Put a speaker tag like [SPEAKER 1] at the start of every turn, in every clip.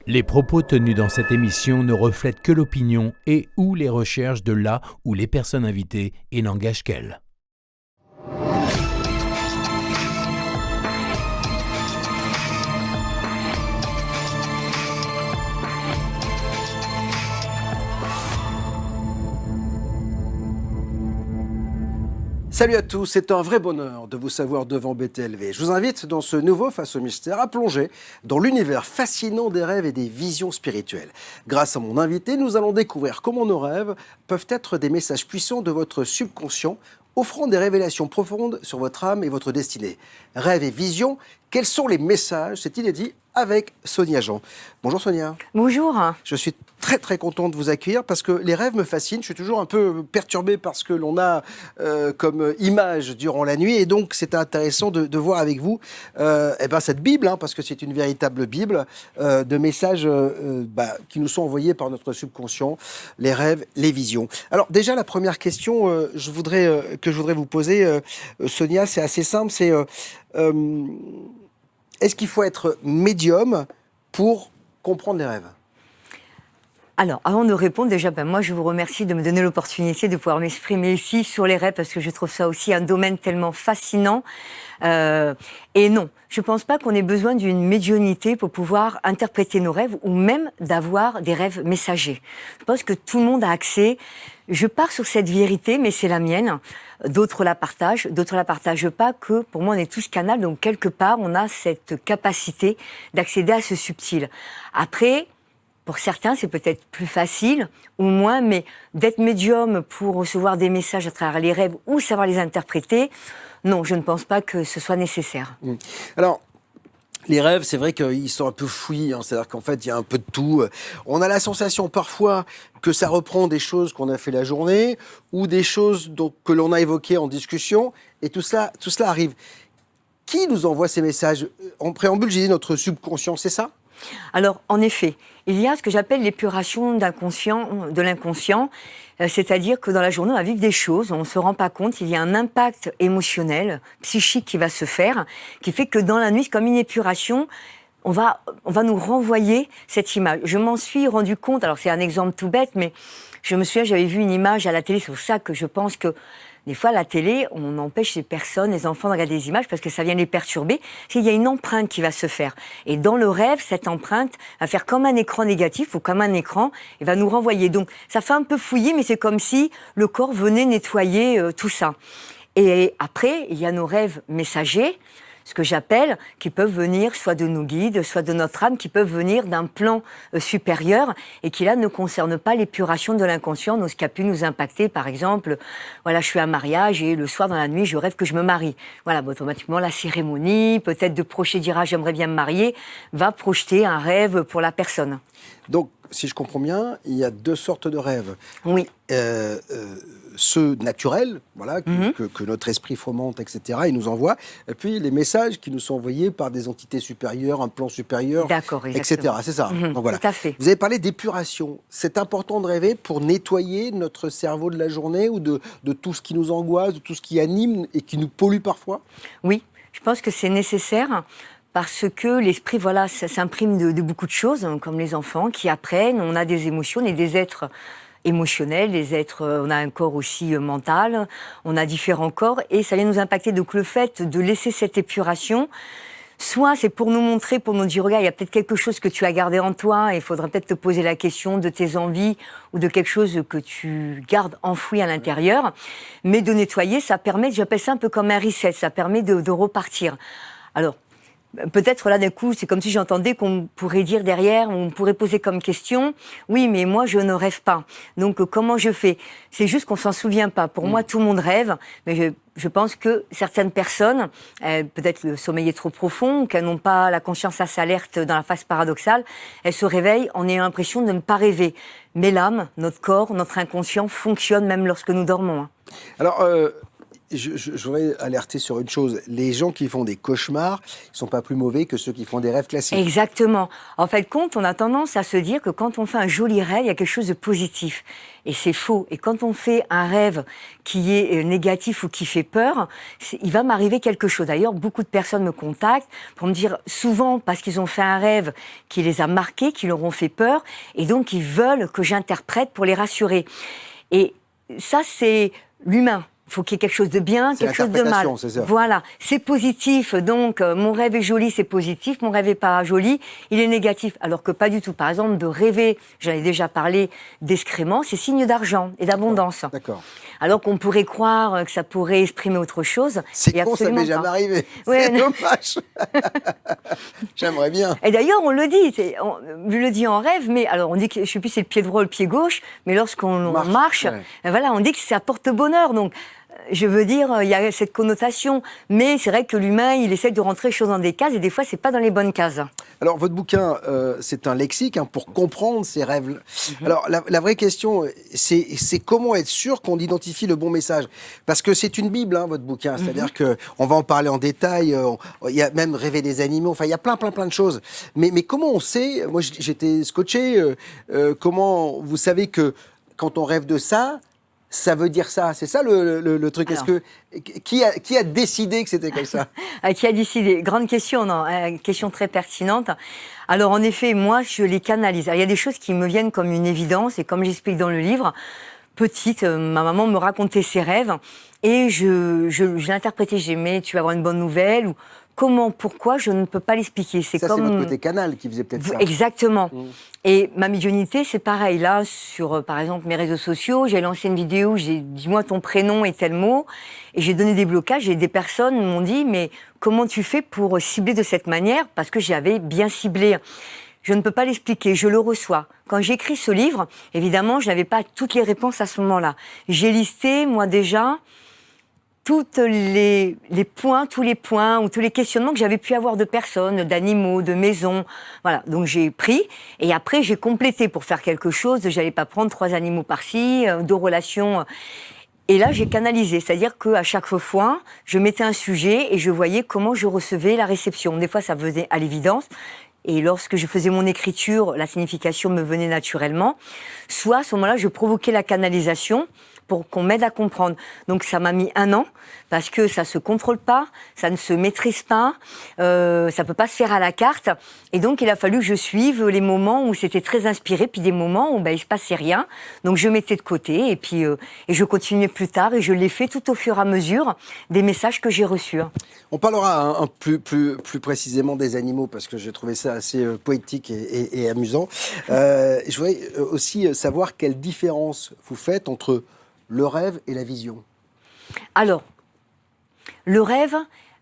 [SPEAKER 1] Les propos tenus dans cette émission ne reflètent que l'opinion et ou les recherches de la ou les personnes invitées et n'engagent qu'elles.
[SPEAKER 2] Salut à tous, c'est un vrai bonheur de vous savoir devant BTLV. Je vous invite dans ce nouveau Face au mystère à plonger dans l'univers fascinant des rêves et des visions spirituelles. Grâce à mon invité, nous allons découvrir comment nos rêves peuvent être des messages puissants de votre subconscient, offrant des révélations profondes sur votre âme et votre destinée. Rêves et visions, quels sont les messages? C'est inédit avec Sonia Jean. Bonjour Sonia.
[SPEAKER 3] Bonjour.
[SPEAKER 2] Je suis très content de vous accueillir parce que les rêves me fascinent. Je suis toujours un peu perturbé par ce que l'on a comme image durant la nuit et donc c'est intéressant de voir avec vous cette Bible, parce que c'est une véritable Bible de messages qui nous sont envoyés par notre subconscient, les rêves, les visions. Alors déjà la première question que je voudrais vous poser, Sonia, c'est assez simple, c'est est-ce qu'il faut être médium pour comprendre les rêves?
[SPEAKER 3] Alors, avant de répondre, déjà, moi, je vous remercie de me donner l'opportunité de pouvoir m'exprimer ici sur les rêves, parce que je trouve ça aussi un domaine tellement fascinant. Et non, je ne pense pas qu'on ait besoin d'une médiumnité pour pouvoir interpréter nos rêves, ou même d'avoir des rêves messagers. Je pense que tout le monde a accès. Je pars sur cette vérité, mais c'est la mienne. D'autres la partagent pas, que pour moi, on est tous canal, donc quelque part, on a cette capacité d'accéder à ce subtil. Après, pour certains, c'est peut-être plus facile ou moins, mais d'être médium pour recevoir des messages à travers les rêves ou savoir les interpréter, non, je ne pense pas que ce soit nécessaire.
[SPEAKER 2] Alors, les rêves, c'est vrai qu'ils sont un peu fouillis, c'est-à-dire qu'en fait, il y a un peu de tout. On a la sensation parfois que ça reprend des choses qu'on a fait la journée ou des choses que l'on a évoquées en discussion, et tout cela arrive. Qui nous envoie ces messages? En préambule, j'ai dit notre subconscient, c'est ça?
[SPEAKER 3] Alors, en effet, il y a ce que j'appelle l'épuration de l'inconscient, c'est-à-dire que dans la journée, on va vivre des choses, on ne se rend pas compte, il y a un impact émotionnel, psychique qui va se faire, qui fait que dans la nuit, c'est comme une épuration, on va nous renvoyer cette image. Je m'en suis rendu compte, alors c'est un exemple tout bête, mais je me souviens, j'avais vu une image à la télé, c'est pour ça que je pense que des fois, à la télé, on empêche les personnes, les enfants de regarder des images parce que ça vient les perturber. Il y a une empreinte qui va se faire. Et dans le rêve, cette empreinte va faire comme un écran négatif ou comme un écran et va nous renvoyer. Donc, ça fait un peu fouiller, mais c'est comme si le corps venait nettoyer tout ça. Et après, il y a nos rêves messagers, ce que j'appelle, qui peuvent venir soit de nos guides, soit de notre âme, qui peuvent venir d'un plan supérieur et qui là ne concernent pas l'épuration de l'inconscient, ce qui a pu nous impacter. Par exemple, voilà, je suis à un mariage et le soir dans la nuit, je rêve que je me marie. Voilà, automatiquement la cérémonie, peut-être de projeter, dire j'aimerais bien me marier, va projeter un rêve pour la personne.
[SPEAKER 2] Donc, si je comprends bien, il y a deux sortes de rêves.
[SPEAKER 3] Oui.
[SPEAKER 2] Ceux naturels, voilà, que notre esprit fomente, etc., il nous envoie. Et puis les messages qui nous sont envoyés par des entités supérieures, un plan supérieur, etc. C'est ça. Donc, voilà.
[SPEAKER 3] Tout à fait.
[SPEAKER 2] Vous avez parlé d'épuration. C'est important de rêver pour nettoyer notre cerveau de la journée ou de tout ce qui nous angoisse, de tout ce qui anime et qui nous pollue parfois?
[SPEAKER 3] Oui, je pense que c'est nécessaire. Parce que l'esprit, voilà, ça s'imprime de beaucoup de choses, comme les enfants qui apprennent. On a des émotions, on est des êtres émotionnels, on a un corps aussi mental, on a différents corps et ça vient nous impacter. Donc le fait de laisser cette épuration, soit c'est pour nous montrer, pour nous dire, regarde, il y a peut-être quelque chose que tu as gardé en toi et il faudrait peut-être te poser la question de tes envies ou de quelque chose que tu gardes enfoui à l'intérieur. Mais de nettoyer, ça permet, j'appelle ça un peu comme un reset, ça permet de repartir. Alors, peut-être là d'un coup, c'est comme si j'entendais qu'on pourrait dire derrière, on pourrait poser comme question, oui, mais moi je ne rêve pas. Donc comment je fais? C'est juste qu'on s'en souvient pas. Pour moi, tout le monde rêve, mais je pense que certaines personnes, peut-être le sommeil est trop profond, qu'elles n'ont pas la conscience assez alerte dans la phase paradoxale, elles se réveillent en ayant l'impression de ne pas rêver. Mais l'âme, notre corps, notre inconscient fonctionne même lorsque nous dormons.
[SPEAKER 2] Alors, je voudrais alerter sur une chose. Les gens qui font des cauchemars, ils ne sont pas plus mauvais que ceux qui font des rêves classiques.
[SPEAKER 3] Exactement. En fait, on a tendance à se dire que quand on fait un joli rêve, il y a quelque chose de positif. Et c'est faux. Et quand on fait un rêve qui est négatif ou qui fait peur, il va m'arriver quelque chose. D'ailleurs, beaucoup de personnes me contactent pour me dire, souvent parce qu'ils ont fait un rêve qui les a marqués, qui leur ont fait peur, et donc ils veulent que j'interprète pour les rassurer. Et ça, c'est l'humain. Il faut qu'il y ait quelque chose de bien, quelque chose de mal.
[SPEAKER 2] C'est ça.
[SPEAKER 3] Voilà, c'est positif, donc mon rêve est joli, c'est positif, mon rêve est pas joli, il est négatif. Alors que pas du tout. Par exemple, de rêver, j'en ai déjà parlé, d'excréments, c'est signe d'argent et d'abondance.
[SPEAKER 2] D'accord.
[SPEAKER 3] Alors qu'on pourrait croire que ça pourrait exprimer autre chose.
[SPEAKER 2] C'est con, ça m'est jamais arrivé.
[SPEAKER 3] Ouais,
[SPEAKER 2] c'est dommage. J'aimerais bien.
[SPEAKER 3] Et d'ailleurs, on le dit, je le dis en rêve, mais alors on dit que, je sais plus si c'est le pied droit ou le pied gauche, mais lorsqu'on marche,
[SPEAKER 2] ouais.
[SPEAKER 3] voilà, on dit que ça apporte bonheur. Donc, je veux dire, il y a cette connotation, mais c'est vrai que l'humain, il essaie de rentrer les choses dans des cases, et des fois, c'est pas dans les bonnes cases.
[SPEAKER 2] Alors, votre bouquin, c'est un lexique pour comprendre ces rêves. Alors, la vraie question, c'est comment être sûr qu'on identifie le bon message. Parce que c'est une Bible, votre bouquin. C'est-à-dire qu'on va en parler en détail. Il y a même rêver des animaux. Enfin, il y a plein de choses. Mais comment on sait, moi, j'étais scotché, comment vous savez que quand on rêve de ça, ça veut dire ça. C'est ça le truc. Alors, qui a décidé que c'était comme ça?
[SPEAKER 3] Qui a décidé? Grande question, non, question très pertinente. Alors en effet, moi, je les canalise. Alors, il y a des choses qui me viennent comme une évidence, et comme j'explique dans le livre, petite, ma maman me racontait ses rêves, et je l'interprétais. J'aimais, tu vas avoir une bonne nouvelle, ou comment, pourquoi, je ne peux pas l'expliquer.
[SPEAKER 2] C'est votre côté canal qui faisait peut-être ça.
[SPEAKER 3] Exactement. Et ma médiumnité, c'est pareil. Là, sur, par exemple, mes réseaux sociaux, j'ai lancé une vidéo, j'ai dit, dis-moi ton prénom et tel mot, et j'ai donné des blocages, et des personnes m'ont dit, mais comment tu fais pour cibler de cette manière? Parce que j'avais bien ciblé. Je ne peux pas l'expliquer, je le reçois. Quand j'écris ce livre, évidemment, je n'avais pas toutes les réponses à ce moment-là. J'ai listé, moi déjà, tous les points ou tous les questionnements que j'avais pu avoir de personnes, d'animaux, de maisons. Voilà, donc j'ai pris et après j'ai complété pour faire quelque chose. J'allais pas prendre 3 animaux par-ci, 2 relations. Et là, j'ai canalisé, c'est-à-dire qu'à chaque fois, je mettais un sujet et je voyais comment je recevais la réception. Des fois, ça venait à l'évidence. Et lorsque je faisais mon écriture, la signification me venait naturellement. Soit, à ce moment-là, je provoquais la canalisation pour qu'on m'aide à comprendre. Donc ça m'a mis 1 an, parce que ça se contrôle pas, ça ne se maîtrise pas, ça peut pas se faire à la carte. Et donc il a fallu que je suive les moments où c'était très inspiré, puis des moments où il se passait rien. Donc je mettais de côté, et puis et je continuais plus tard, et je l'ai fait tout au fur et à mesure des messages que j'ai reçus.
[SPEAKER 2] On parlera plus précisément des animaux, parce que j'ai trouvé ça assez poétique et amusant. Je voudrais aussi savoir quelle différence vous faites entre le rêve et la vision.
[SPEAKER 3] Alors, le rêve,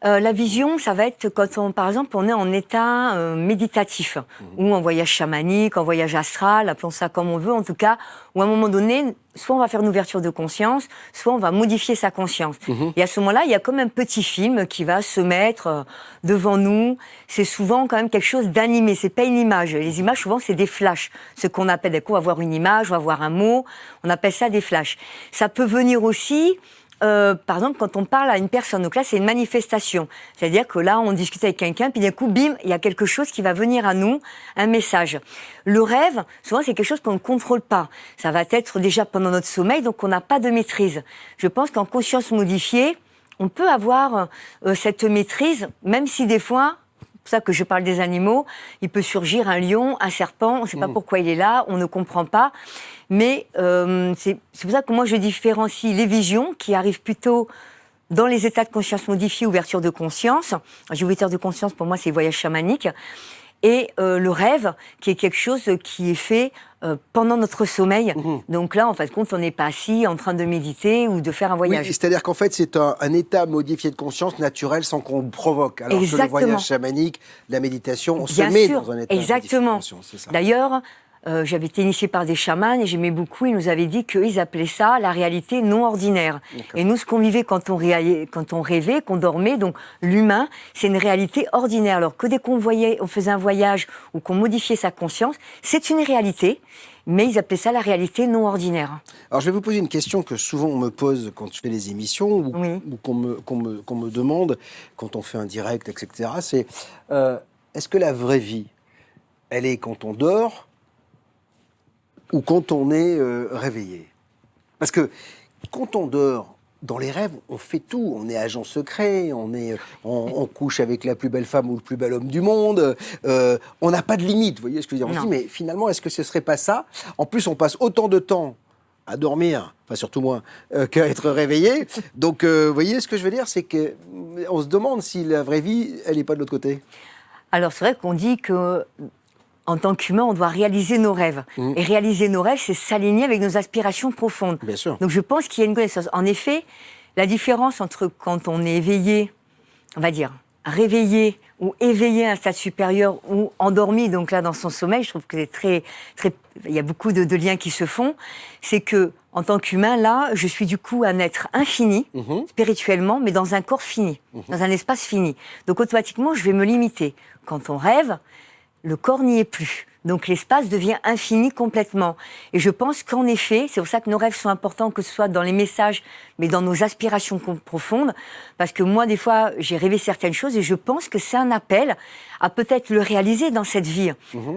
[SPEAKER 3] la vision, ça va être quand, par exemple, on est en état méditatif, ou en voyage chamanique, en voyage astral, appelons ça comme on veut, en tout cas, où à un moment donné, soit on va faire une ouverture de conscience, soit on va modifier sa conscience. Et à ce moment-là, il y a comme un petit film qui va se mettre devant nous. C'est souvent quand même quelque chose d'animé, c'est pas une image. Les images, souvent, c'est des flashs. Ce qu'on appelle, on va voir une image, on va voir un mot, on appelle ça des flashs. Ça peut venir aussi... par exemple, quand on parle à une personne, donc là, c'est une manifestation. C'est-à-dire que là, on discute avec quelqu'un, puis d'un coup, bim, il y a quelque chose qui va venir à nous, un message. Le rêve, souvent, c'est quelque chose qu'on ne contrôle pas. Ça va être déjà pendant notre sommeil, donc on n'a pas de maîtrise. Je pense qu'en conscience modifiée, on peut avoir cette maîtrise, même si des fois... C'est pour ça que je parle des animaux. Il peut surgir un lion, un serpent, on ne sait pas pourquoi il est là, on ne comprend pas. Mais c'est pour ça que moi je différencie les visions qui arrivent plutôt dans les états de conscience modifiés, ouverture de conscience. Ouverture de conscience, pour moi, c'est voyage chamanique. Et le rêve, qui est quelque chose qui est fait pendant notre sommeil. Donc là, en fait, compte, on n'est pas assis en train de méditer ou de faire un voyage.
[SPEAKER 2] Oui, c'est-à-dire qu'en fait, c'est un état modifié de conscience naturel sans qu'on le provoque. Alors
[SPEAKER 3] Exactement.
[SPEAKER 2] que le voyage chamanique, la méditation, on
[SPEAKER 3] Bien
[SPEAKER 2] se met
[SPEAKER 3] sûr.
[SPEAKER 2] dans un état
[SPEAKER 3] Exactement.
[SPEAKER 2] modifié de conscience. C'est ça.
[SPEAKER 3] D'ailleurs, j'avais été initiée par des chamans et j'aimais beaucoup. Ils nous avaient dit qu'ils appelaient ça la réalité non ordinaire. Et nous, ce qu'on vivait quand on rêvait, qu'on dormait, donc l'humain, c'est une réalité ordinaire. Alors que dès qu'on faisait un voyage ou qu'on modifiait sa conscience, c'est une réalité, mais ils appelaient ça la réalité non ordinaire.
[SPEAKER 2] Alors je vais vous poser une question que souvent on me pose quand je fais les émissions ou qu'on me demande quand on fait un direct, etc. C'est est-ce que la vraie vie, elle est quand on dort ou quand on est réveillé? Parce que quand on dort, dans les rêves, on fait tout. On est agent secret, on couche avec la plus belle femme ou le plus bel homme du monde. On n'a pas de limite, vous voyez ce que je veux dire? On se dit, mais finalement, est-ce que ce ne serait pas ça? En plus, on passe autant de temps à dormir, enfin surtout moi, qu'à être réveillé. Donc, vous voyez ce que je veux dire? C'est qu'on se demande si la vraie vie, elle n'est pas de l'autre côté.
[SPEAKER 3] Alors, c'est vrai qu'on dit que en tant qu'humain, on doit réaliser nos rêves. Et réaliser nos rêves, c'est s'aligner avec nos aspirations profondes.
[SPEAKER 2] Bien sûr.
[SPEAKER 3] Donc je pense qu'il y a une connaissance. En effet, la différence entre quand on est éveillé, on va dire, réveillé ou éveillé à un stade supérieur ou endormi, donc là dans son sommeil, je trouve que c'est il y a beaucoup de liens qui se font, c'est que en tant qu'humain, là, je suis du coup un être infini, spirituellement, mais dans un corps fini, dans un espace fini. Donc automatiquement, je vais me limiter. Quand on rêve, le corps n'y est plus. Donc l'espace devient infini complètement. Et je pense qu'en effet, c'est pour ça que nos rêves sont importants, que ce soit dans les messages, mais dans nos aspirations profondes. Parce que moi, des fois, j'ai rêvé certaines choses et je pense que c'est un appel à peut-être le réaliser dans cette vie.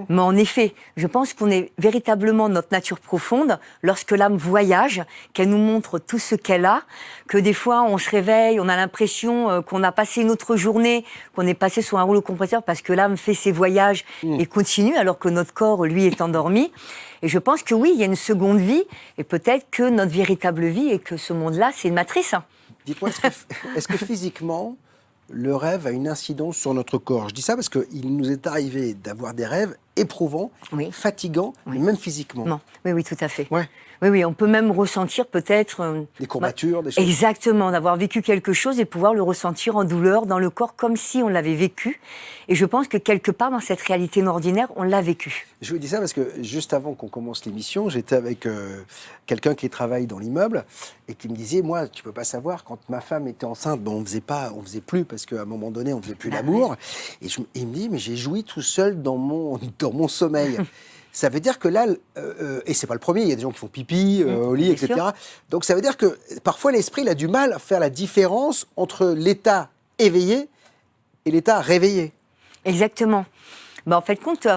[SPEAKER 3] Mais en effet, je pense qu'on est véritablement notre nature profonde lorsque l'âme voyage, qu'elle nous montre tout ce qu'elle a, que des fois, on se réveille, on a l'impression qu'on a passé une autre journée, qu'on est passé sur un rouleau compresseur parce que l'âme fait ses voyages et continue, alors que notre corps, lui, est endormi. Et je pense que oui, il y a une seconde vie, et peut-être que notre véritable vie, et que ce monde-là, c'est une matrice.
[SPEAKER 2] Dites-moi, est-ce que physiquement, le rêve a une incidence sur notre corps? Je dis ça parce qu'il nous est arrivé d'avoir des rêves éprouvants, fatigants, mais même physiquement.
[SPEAKER 3] Non. Oui, tout à fait.
[SPEAKER 2] Ouais.
[SPEAKER 3] Oui, on peut même ressentir peut-être...
[SPEAKER 2] des courbatures, des choses.
[SPEAKER 3] Exactement, d'avoir vécu quelque chose et pouvoir le ressentir en douleur dans le corps comme si on l'avait vécu. Et je pense que quelque part dans cette réalité non ordinaire, on l'a vécu.
[SPEAKER 2] Je vous dis ça parce que juste avant qu'on commence l'émission, j'étais avec quelqu'un qui travaille dans l'immeuble et qui me disait, moi, tu peux pas savoir, quand ma femme était enceinte, on faisait plus parce qu'à un moment donné, on faisait plus l'amour. Et il me dit, mais j'ai joui tout seul dans mon sommeil. Ça veut dire que là, et c'est pas le premier, il y a des gens qui font pipi au lit, etc. Sûr. Donc ça veut dire que parfois l'esprit il a du mal à faire la différence entre l'état éveillé et l'état réveillé. Exactement.
[SPEAKER 3] En fait, compte,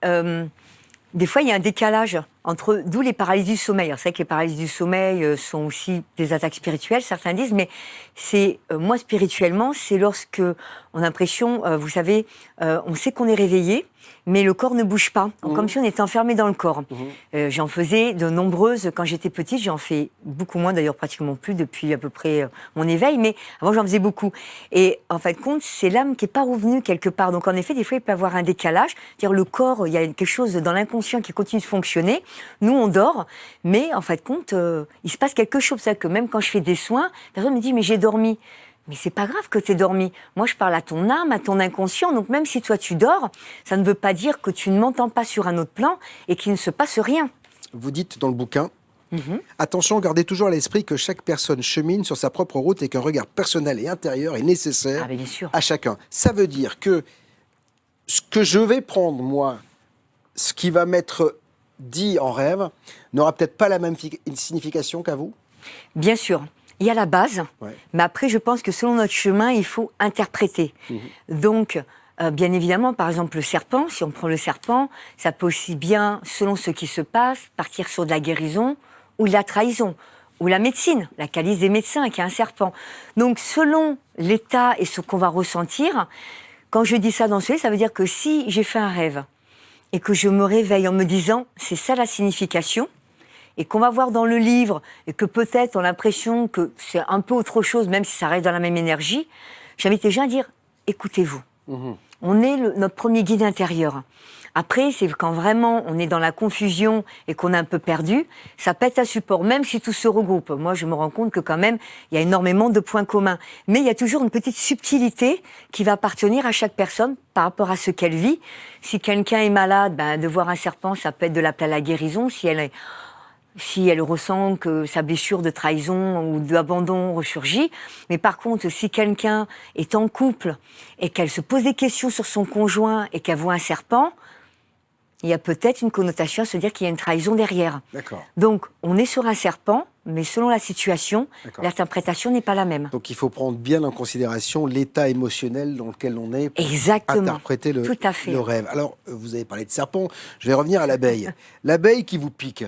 [SPEAKER 3] des fois il y a un décalage entre, d'où les paralysies du sommeil. Alors, c'est vrai que les paralysies du sommeil sont aussi des attaques spirituelles, certains disent, mais c'est, moi spirituellement, c'est lorsque on a l'impression, vous savez, on sait qu'on est réveillé, mais le corps ne bouge pas, comme si on était enfermé dans le corps. J'en faisais de nombreuses quand j'étais petite, j'en fais beaucoup moins, d'ailleurs pratiquement plus depuis à peu près mon éveil, mais avant j'en faisais beaucoup. Et en fait, compte, c'est l'âme qui n'est pas revenue quelque part. Donc en effet, des fois, il peut y avoir un décalage. C'est-à-dire le corps, il y a quelque chose dans l'inconscient qui continue de fonctionner. Nous, on dort, mais en fait, compte, il se passe quelque chose. C'est-à-dire que même quand je fais des soins, la personne me dit, mais j'ai dormi. Mais c'est pas grave que tu aies dormi. Moi, je parle à ton âme, à ton inconscient. Donc, même si toi, tu dors, ça ne veut pas dire que tu ne m'entends pas sur un autre plan et qu'il ne se passe rien.
[SPEAKER 2] Vous dites dans le bouquin, attention, gardez toujours à l'esprit que chaque personne chemine sur sa propre route et qu'un regard personnel et intérieur est nécessaire à chacun. Ça veut dire que ce que je vais prendre, moi, ce qui va m'être dit en rêve, n'aura peut-être pas la même signification qu'à vous?
[SPEAKER 3] Bien sûr. Il y a la base, mais après, je pense que selon notre chemin, il faut interpréter. Donc, bien évidemment, par exemple, le serpent, si on prend le serpent, ça peut aussi bien, selon ce qui se passe, partir sur de la guérison ou de la trahison, ou la médecine, la calice des médecins qui est un serpent. Donc, selon l'état et ce qu'on va ressentir, quand je dis ça dans ce livre, ça veut dire que si j'ai fait un rêve et que je me réveille en me disant « c'est ça la signification », et qu'on va voir dans le livre, et que peut-être on a l'impression que c'est un peu autre chose, même si ça reste dans la même énergie, j'invite les gens à dire « écoutez-vous ». On est notre premier guide intérieur. Après, c'est quand vraiment on est dans la confusion et qu'on est un peu perdu, ça peut être un support, même si tout se regroupe. Moi, je me rends compte que quand même, il y a énormément de points communs. Mais il y a toujours une petite subtilité qui va appartenir à chaque personne par rapport à ce qu'elle vit. Si quelqu'un est malade, de voir un serpent, ça peut être de l'appeler à la guérison. Si elle ressent que sa blessure de trahison ou d'abandon ressurgit. Mais par contre, si quelqu'un est en couple et qu'elle se pose des questions sur son conjoint et qu'elle voit un serpent, il y a peut-être une connotation à se dire qu'il y a une trahison derrière.
[SPEAKER 2] D'accord.
[SPEAKER 3] Donc, on est sur un serpent, mais selon la situation, l'interprétation n'est pas la même.
[SPEAKER 2] Donc, il faut prendre bien en considération l'état émotionnel dans lequel on est pour interpréter le rêve. Alors, vous avez parlé de serpent, je vais revenir à l'abeille. L'abeille qui vous pique,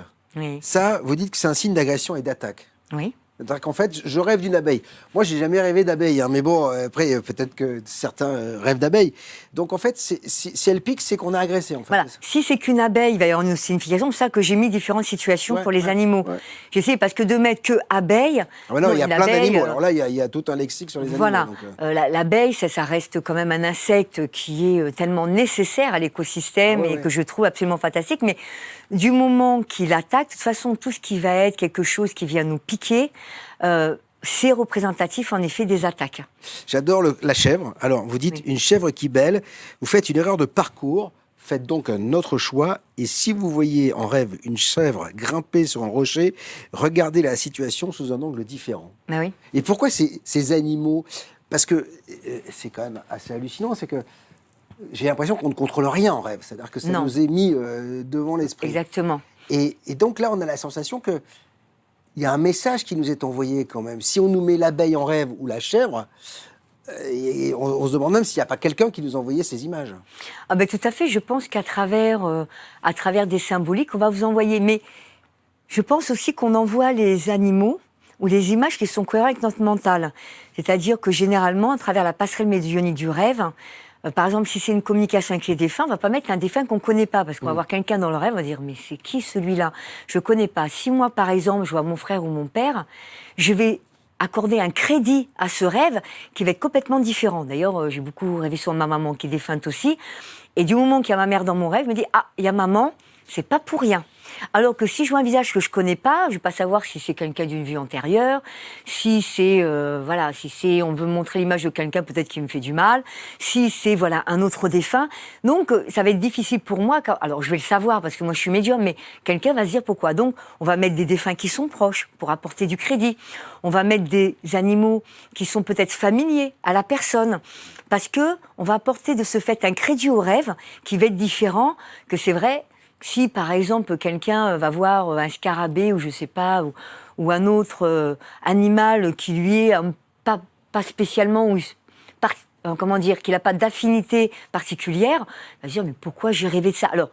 [SPEAKER 2] ça, vous dites que c'est un signe d'agression et d'attaque.
[SPEAKER 3] Oui.
[SPEAKER 2] C'est-à-dire qu'en fait, je rêve d'une abeille. Moi, j'ai jamais rêvé d'abeille, mais bon, après, peut-être que certains rêvent d'abeille. Donc, en fait, si elle pique, c'est qu'on est agressé, en fait.
[SPEAKER 3] Voilà. Si c'est qu'une abeille, il va y avoir une signification. C'est pour ça que j'ai mis différentes situations pour les animaux. J'essaie, parce que de mettre que abeille...
[SPEAKER 2] Ah non, il y a plein d'animaux. Alors là, il y a tout un lexique sur les animaux.
[SPEAKER 3] Voilà.
[SPEAKER 2] Donc,
[SPEAKER 3] l'abeille, ça reste quand même un insecte qui est tellement nécessaire à l'écosystème et que je trouve absolument fantastique. Mais du moment qu'il attaque, de toute façon, tout ce qui va être quelque chose qui vient nous piquer... c'est représentatif en effet des attaques.
[SPEAKER 2] J'adore la chèvre. Alors, vous dites une chèvre qui bêle, vous faites une erreur de parcours, faites donc un autre choix, et si vous voyez en rêve une chèvre grimper sur un rocher, regardez la situation sous un angle différent.
[SPEAKER 3] Ah oui.
[SPEAKER 2] Et pourquoi ces animaux? Parce que c'est quand même assez hallucinant, c'est que j'ai l'impression qu'on ne contrôle rien en rêve, c'est-à-dire que ça nous est mis devant l'esprit.
[SPEAKER 3] Exactement.
[SPEAKER 2] Et donc là, on a la sensation que il y a un message qui nous est envoyé quand même. Si on nous met l'abeille en rêve ou la chèvre, on se demande même s'il n'y a pas quelqu'un qui nous a envoyé ces images.
[SPEAKER 3] Ah ben, tout à fait. Je pense qu'à travers des symboliques, on va vous envoyer. Mais je pense aussi qu'on envoie les animaux ou les images qui sont cohérentes avec notre mental. C'est-à-dire que généralement, à travers la passerelle médiumnique du rêve, par exemple, si c'est une communication avec les défunts, on va pas mettre un défunt qu'on connaît pas, parce qu'on va voir quelqu'un dans le rêve, on va dire mais c'est qui celui-là? Je connais pas. Si moi, par exemple, je vois mon frère ou mon père, je vais accorder un crédit à ce rêve qui va être complètement différent. D'ailleurs, j'ai beaucoup rêvé sur ma maman qui est défunte aussi, et du moment qu'il y a ma mère dans mon rêve, je me dis ah, il y a maman, c'est pas pour rien. Alors que si je vois un visage que je connais pas, je vais pas savoir si c'est quelqu'un d'une vie antérieure, si c'est on veut montrer l'image de quelqu'un peut-être qui me fait du mal, si c'est un autre défunt. Donc ça va être difficile pour moi. Alors je vais le savoir parce que moi je suis médium, mais quelqu'un va se dire pourquoi. Donc on va mettre des défunts qui sont proches pour apporter du crédit. On va mettre des animaux qui sont peut-être familiers à la personne. Parce que on va apporter de ce fait un crédit au rêve qui va être différent que c'est vrai. Si, par exemple, quelqu'un va voir un scarabée ou je sais pas, ou un autre animal qui lui est pas spécialement, comment dire, qu'il n'a pas d'affinité particulière, il va se dire mais pourquoi j'ai rêvé de ça? Alors,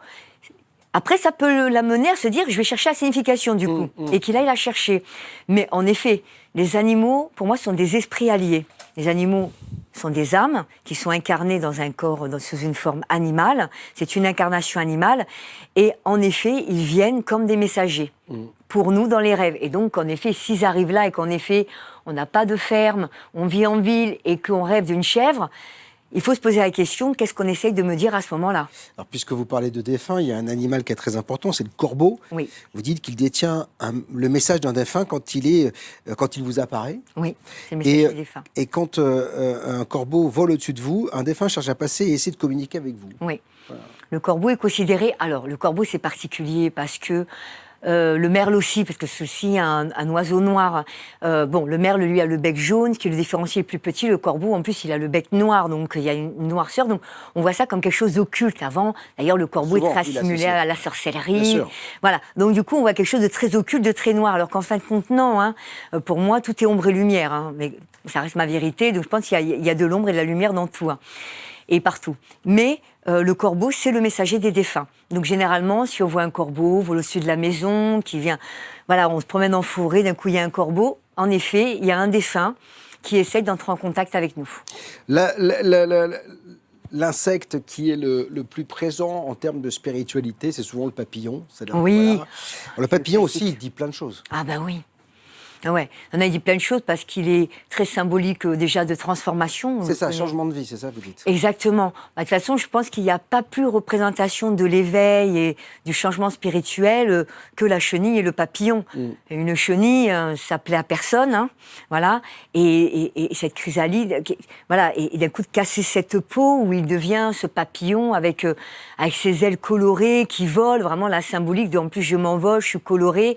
[SPEAKER 3] après, ça peut l'amener à se dire je vais chercher la signification du coup, et qu'il aille la chercher. Mais en effet, les animaux, pour moi, sont des esprits alliés. Les animaux sont des âmes qui sont incarnées dans un corps, sous une forme animale. C'est une incarnation animale. Et en effet, ils viennent comme des messagers pour nous dans les rêves. Et donc, en effet, s'ils arrivent là et qu'en effet, on n'a pas de ferme, on vit en ville et qu'on rêve d'une chèvre, il faut se poser la question, qu'est-ce qu'on essaye de me dire à ce moment-là?
[SPEAKER 2] Alors, puisque vous parlez de défunt, il y a un animal qui est très important, c'est le corbeau.
[SPEAKER 3] Oui.
[SPEAKER 2] Vous dites qu'il détient le message d'un défunt quand il vous apparaît.
[SPEAKER 3] Oui, c'est le message du défunt.
[SPEAKER 2] Et quand un corbeau vole au-dessus de vous, un défunt cherche à passer et essaie de communiquer avec vous.
[SPEAKER 3] Oui. Voilà. Le corbeau est considéré... Alors, le corbeau, c'est particulier parce que... le merle aussi, parce que ceci a un oiseau noir. Le merle, lui, a le bec jaune, ce qui le différencie le plus petit. Le corbeau, en plus, il a le bec noir, donc il y a une noirceur. Donc, on voit ça comme quelque chose d'occulte. Avant, d'ailleurs, le corbeau est très assimilé à la sorcellerie. Voilà. Donc, du coup, on voit quelque chose de très occulte, de très noir. Alors qu'en fin de compte, non. Hein. Pour moi, tout est ombre et lumière. Hein. Mais ça reste ma vérité. Donc, je pense qu'il y a de l'ombre et de la lumière dans tout. Hein. Et partout. Mais le corbeau, c'est le messager des défunts. Donc généralement, si on voit un corbeau voler au-dessus de la maison, qui vient, on se promène en forêt, d'un coup il y a un corbeau. En effet, il y a un défunt qui essaie d'entrer en contact avec nous.
[SPEAKER 2] L'insecte qui est le plus présent en termes de spiritualité, c'est souvent le papillon.
[SPEAKER 3] Oui.
[SPEAKER 2] Le papillon aussi, il dit plein de choses.
[SPEAKER 3] Ah bah oui. Ah ouais, on a dit plein de choses parce qu'il est très symbolique déjà de transformation.
[SPEAKER 2] C'est ça, changement de vie, c'est ça vous dites.
[SPEAKER 3] Exactement. De toute façon, je pense qu'il n'y a pas plus représentation de l'éveil et du changement spirituel que la chenille et le papillon. Et une chenille, ça plaît à personne, hein, voilà. Et cette chrysalide, voilà, et d'un coup de casser cette peau où il devient ce papillon avec ses ailes colorées qui volent, vraiment la symbolique de en plus je m'envole, je suis colorée.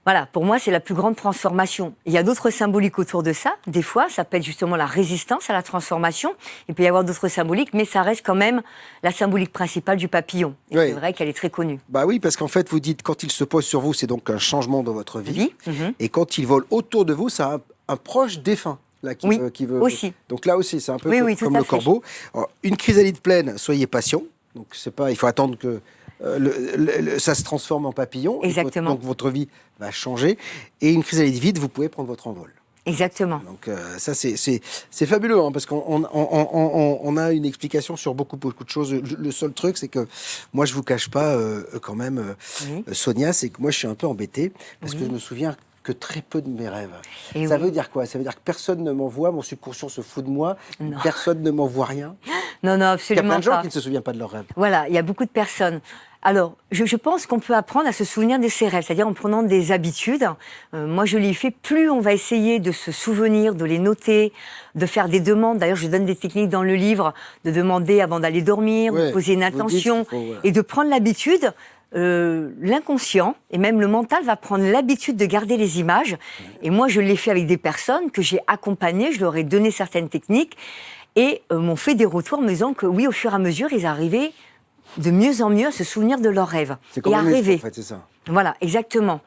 [SPEAKER 3] Voilà, pour moi, c'est la plus grande transformation. Il y a d'autres symboliques autour de ça. Des fois, ça peut être justement la résistance à la transformation. Il peut y avoir d'autres symboliques, mais ça reste quand même la symbolique principale du papillon. Oui. C'est vrai qu'elle est très connue.
[SPEAKER 2] Bah oui, parce qu'en fait, vous dites, quand il se pose sur vous, c'est donc un changement dans votre vie. Et quand il vole autour de vous, c'est un proche défunt. Là, qui veut,
[SPEAKER 3] aussi.
[SPEAKER 2] Donc là aussi, c'est un peu comme le
[SPEAKER 3] fait.
[SPEAKER 2] corbeau. Alors, une chrysalide pleine, soyez patient. Donc c'est pas, il faut attendre que ça se transforme en papillon.
[SPEAKER 3] Exactement.
[SPEAKER 2] Donc votre vie va changer. Et une chrysalide vide, vous pouvez prendre votre envol.
[SPEAKER 3] Exactement.
[SPEAKER 2] Donc ça, c'est fabuleux, hein, parce qu'on a une explication sur beaucoup de choses. Le seul truc, c'est que moi, je vous cache pas quand même, Sonia, c'est que moi, je suis un peu embêté, parce que je me souviens que très peu de mes rêves. Et ça veut dire quoi? Ça veut dire que personne ne m'envoie, mon subconscient se fout de moi, personne ne m'envoie rien.
[SPEAKER 3] Non, absolument pas.
[SPEAKER 2] Il y a plein de gens qui ne se souviennent pas de leurs rêves.
[SPEAKER 3] Voilà, il y a beaucoup de personnes. Alors, je pense qu'on peut apprendre à se souvenir de ses rêves, c'est-à-dire en prenant des habitudes. Moi, je l'ai fait. Plus on va essayer de se souvenir, de les noter, de faire des demandes. D'ailleurs, je donne des techniques dans le livre, de demander avant d'aller dormir, de poser une intention et de prendre l'habitude. L'inconscient et même le mental va prendre l'habitude de garder les images. Et moi, je l'ai fait avec des personnes que j'ai accompagnées, je leur ai donné certaines techniques et m'ont fait des retours me disant que oui, au fur et à mesure, ils arrivaient de mieux en mieux à se souvenir de leurs rêves et à rêver.
[SPEAKER 2] En fait, c'est ça.
[SPEAKER 3] Voilà, exactement.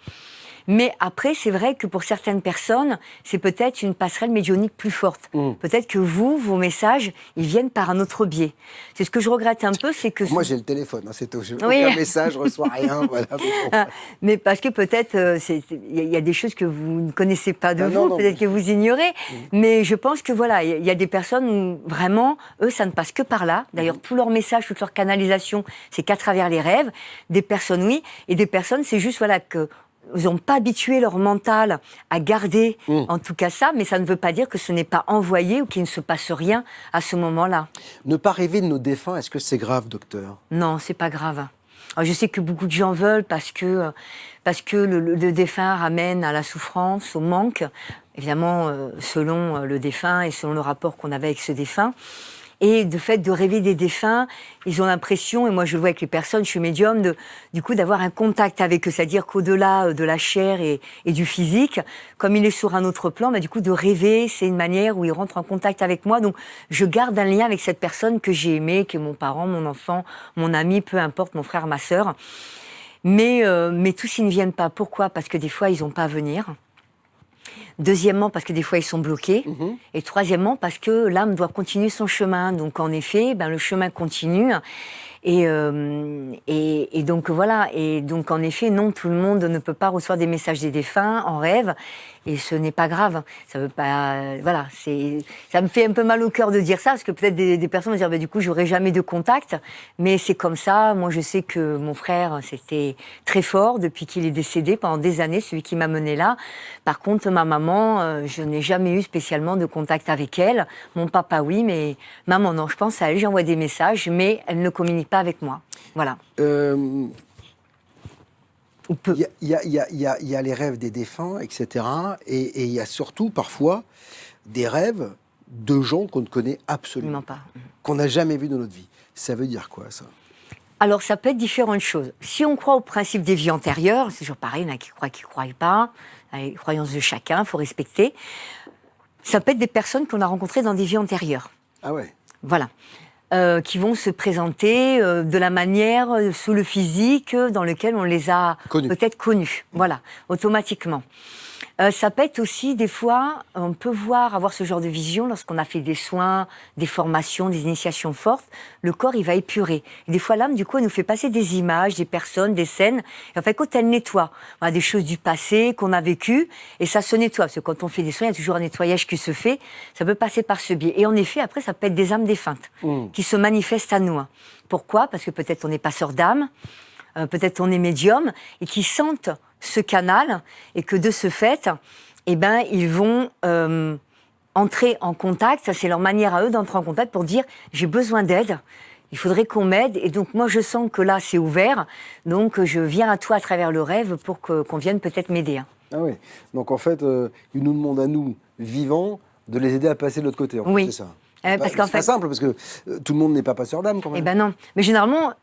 [SPEAKER 3] Mais après, c'est vrai que pour certaines personnes, c'est peut-être une passerelle médiumnique plus forte. Peut-être que vos messages, ils viennent par un autre biais. C'est ce que je regrette un peu, c'est que...
[SPEAKER 2] Moi, j'ai le téléphone, hein, c'est tout. Aucun message, je reçois rien. Voilà.
[SPEAKER 3] Mais parce que peut-être, il y a des choses que vous ne connaissez pas de vous, peut-être que vous ignorez. Mais je pense que voilà, il y a des personnes où vraiment, eux, ça ne passe que par là. D'ailleurs, tous leurs messages, toute leur canalisation, c'est qu'à travers les rêves. Des personnes, oui. Et des personnes, c'est juste, voilà, que... Ils n'ont pas habitué leur mental à garder, en tout cas ça, mais ça ne veut pas dire que ce n'est pas envoyé ou qu'il ne se passe rien à ce moment-là.
[SPEAKER 2] Ne pas rêver de nos défunts, est-ce que c'est grave, docteur?
[SPEAKER 3] Non, c'est pas grave. Alors, je sais que beaucoup de gens veulent parce que le défunt ramène à la souffrance, au manque, évidemment selon le défunt et selon le rapport qu'on avait avec ce défunt. Et de fait de rêver des défunts, ils ont l'impression, et moi je le vois avec les personnes, je suis médium, du coup d'avoir un contact avec eux, c'est-à-dire qu'au-delà de la chair et du physique, comme il est sur un autre plan, du coup de rêver, c'est une manière où il rentre en contact avec moi, donc je garde un lien avec cette personne que j'ai aimée, qui est mon parent, mon enfant, mon ami, peu importe, mon frère, ma sœur. Mais tous ils ne viennent pas. Pourquoi? Parce que des fois ils n'ont pas à venir. Deuxièmement, parce que des fois, ils sont bloqués. Et troisièmement, parce que l'âme doit continuer son chemin. Donc, en effet, le chemin continue. Et donc, voilà. Et donc, en effet, non, tout le monde ne peut pas recevoir des messages des défunts en rêve. Et ce n'est pas grave. Ça veut pas... Voilà. Ça me fait un peu mal au cœur de dire ça, parce que peut-être des personnes vont dire, du coup, j'aurai jamais de contact. Mais c'est comme ça. Moi, je sais que mon frère, c'était très fort depuis qu'il est décédé pendant des années, celui qui m'a mené là. Par contre, ma maman, je n'ai jamais eu spécialement de contact avec elle. Mon papa, oui, mais maman, non. Je pense à elle, j'envoie des messages, mais elle ne communique pas avec moi. Voilà.
[SPEAKER 2] Il y a les rêves des défunts, etc. Et il y a surtout, parfois, des rêves de gens qu'on ne connaît absolument
[SPEAKER 3] pas.
[SPEAKER 2] Qu'on n'a jamais vus dans notre vie. Ça veut dire quoi, ça?
[SPEAKER 3] Alors, ça peut être différentes choses. Si on croit au principe des vies antérieures, c'est toujours pareil, il y en a qui croient, qui ne croient pas. Les croyances de chacun, il faut respecter. Ça peut être des personnes qu'on a rencontrées dans des vies antérieures.
[SPEAKER 2] Ah ouais.
[SPEAKER 3] Voilà. Qui vont se présenter de la manière, sous le physique, dans lequel on les a peut-être connus. Voilà, automatiquement. Ça peut être aussi, des fois, on peut avoir ce genre de vision lorsqu'on a fait des soins, des formations, des initiations fortes. Le corps, il va épurer. Et des fois, l'âme, du coup, elle nous fait passer des images, des personnes, des scènes. Et en fait, quand elle nettoie, on a des choses du passé qu'on a vécues, et ça se nettoie. Parce que quand on fait des soins, il y a toujours un nettoyage qui se fait. Ça peut passer par ce biais. Et en effet, après, ça peut être des âmes défuntes qui se manifestent à nous. Pourquoi? Parce que peut-être on est passeur d'âme, peut-être on est médium, et qui sentent ce canal et que de ce fait, eh ben, ils vont entrer en contact. Ça, c'est leur manière à eux d'entrer en contact pour dire « j'ai besoin d'aide ». Il faudrait qu'on m'aide. Et donc, moi, je sens que là, c'est ouvert. Donc, je viens à toi à travers le rêve pour qu'on vienne peut-être m'aider.
[SPEAKER 2] Ah oui. Donc, en fait, ils nous demandent à nous, vivants, de les aider à passer de l'autre côté. En fait,
[SPEAKER 3] oui.
[SPEAKER 2] C'est ça.
[SPEAKER 3] Parce qu'en
[SPEAKER 2] c'est
[SPEAKER 3] fait,
[SPEAKER 2] pas simple, parce que tout le monde n'est pas passeur d'âme, quand même.
[SPEAKER 3] Eh ben non. Mais généralement,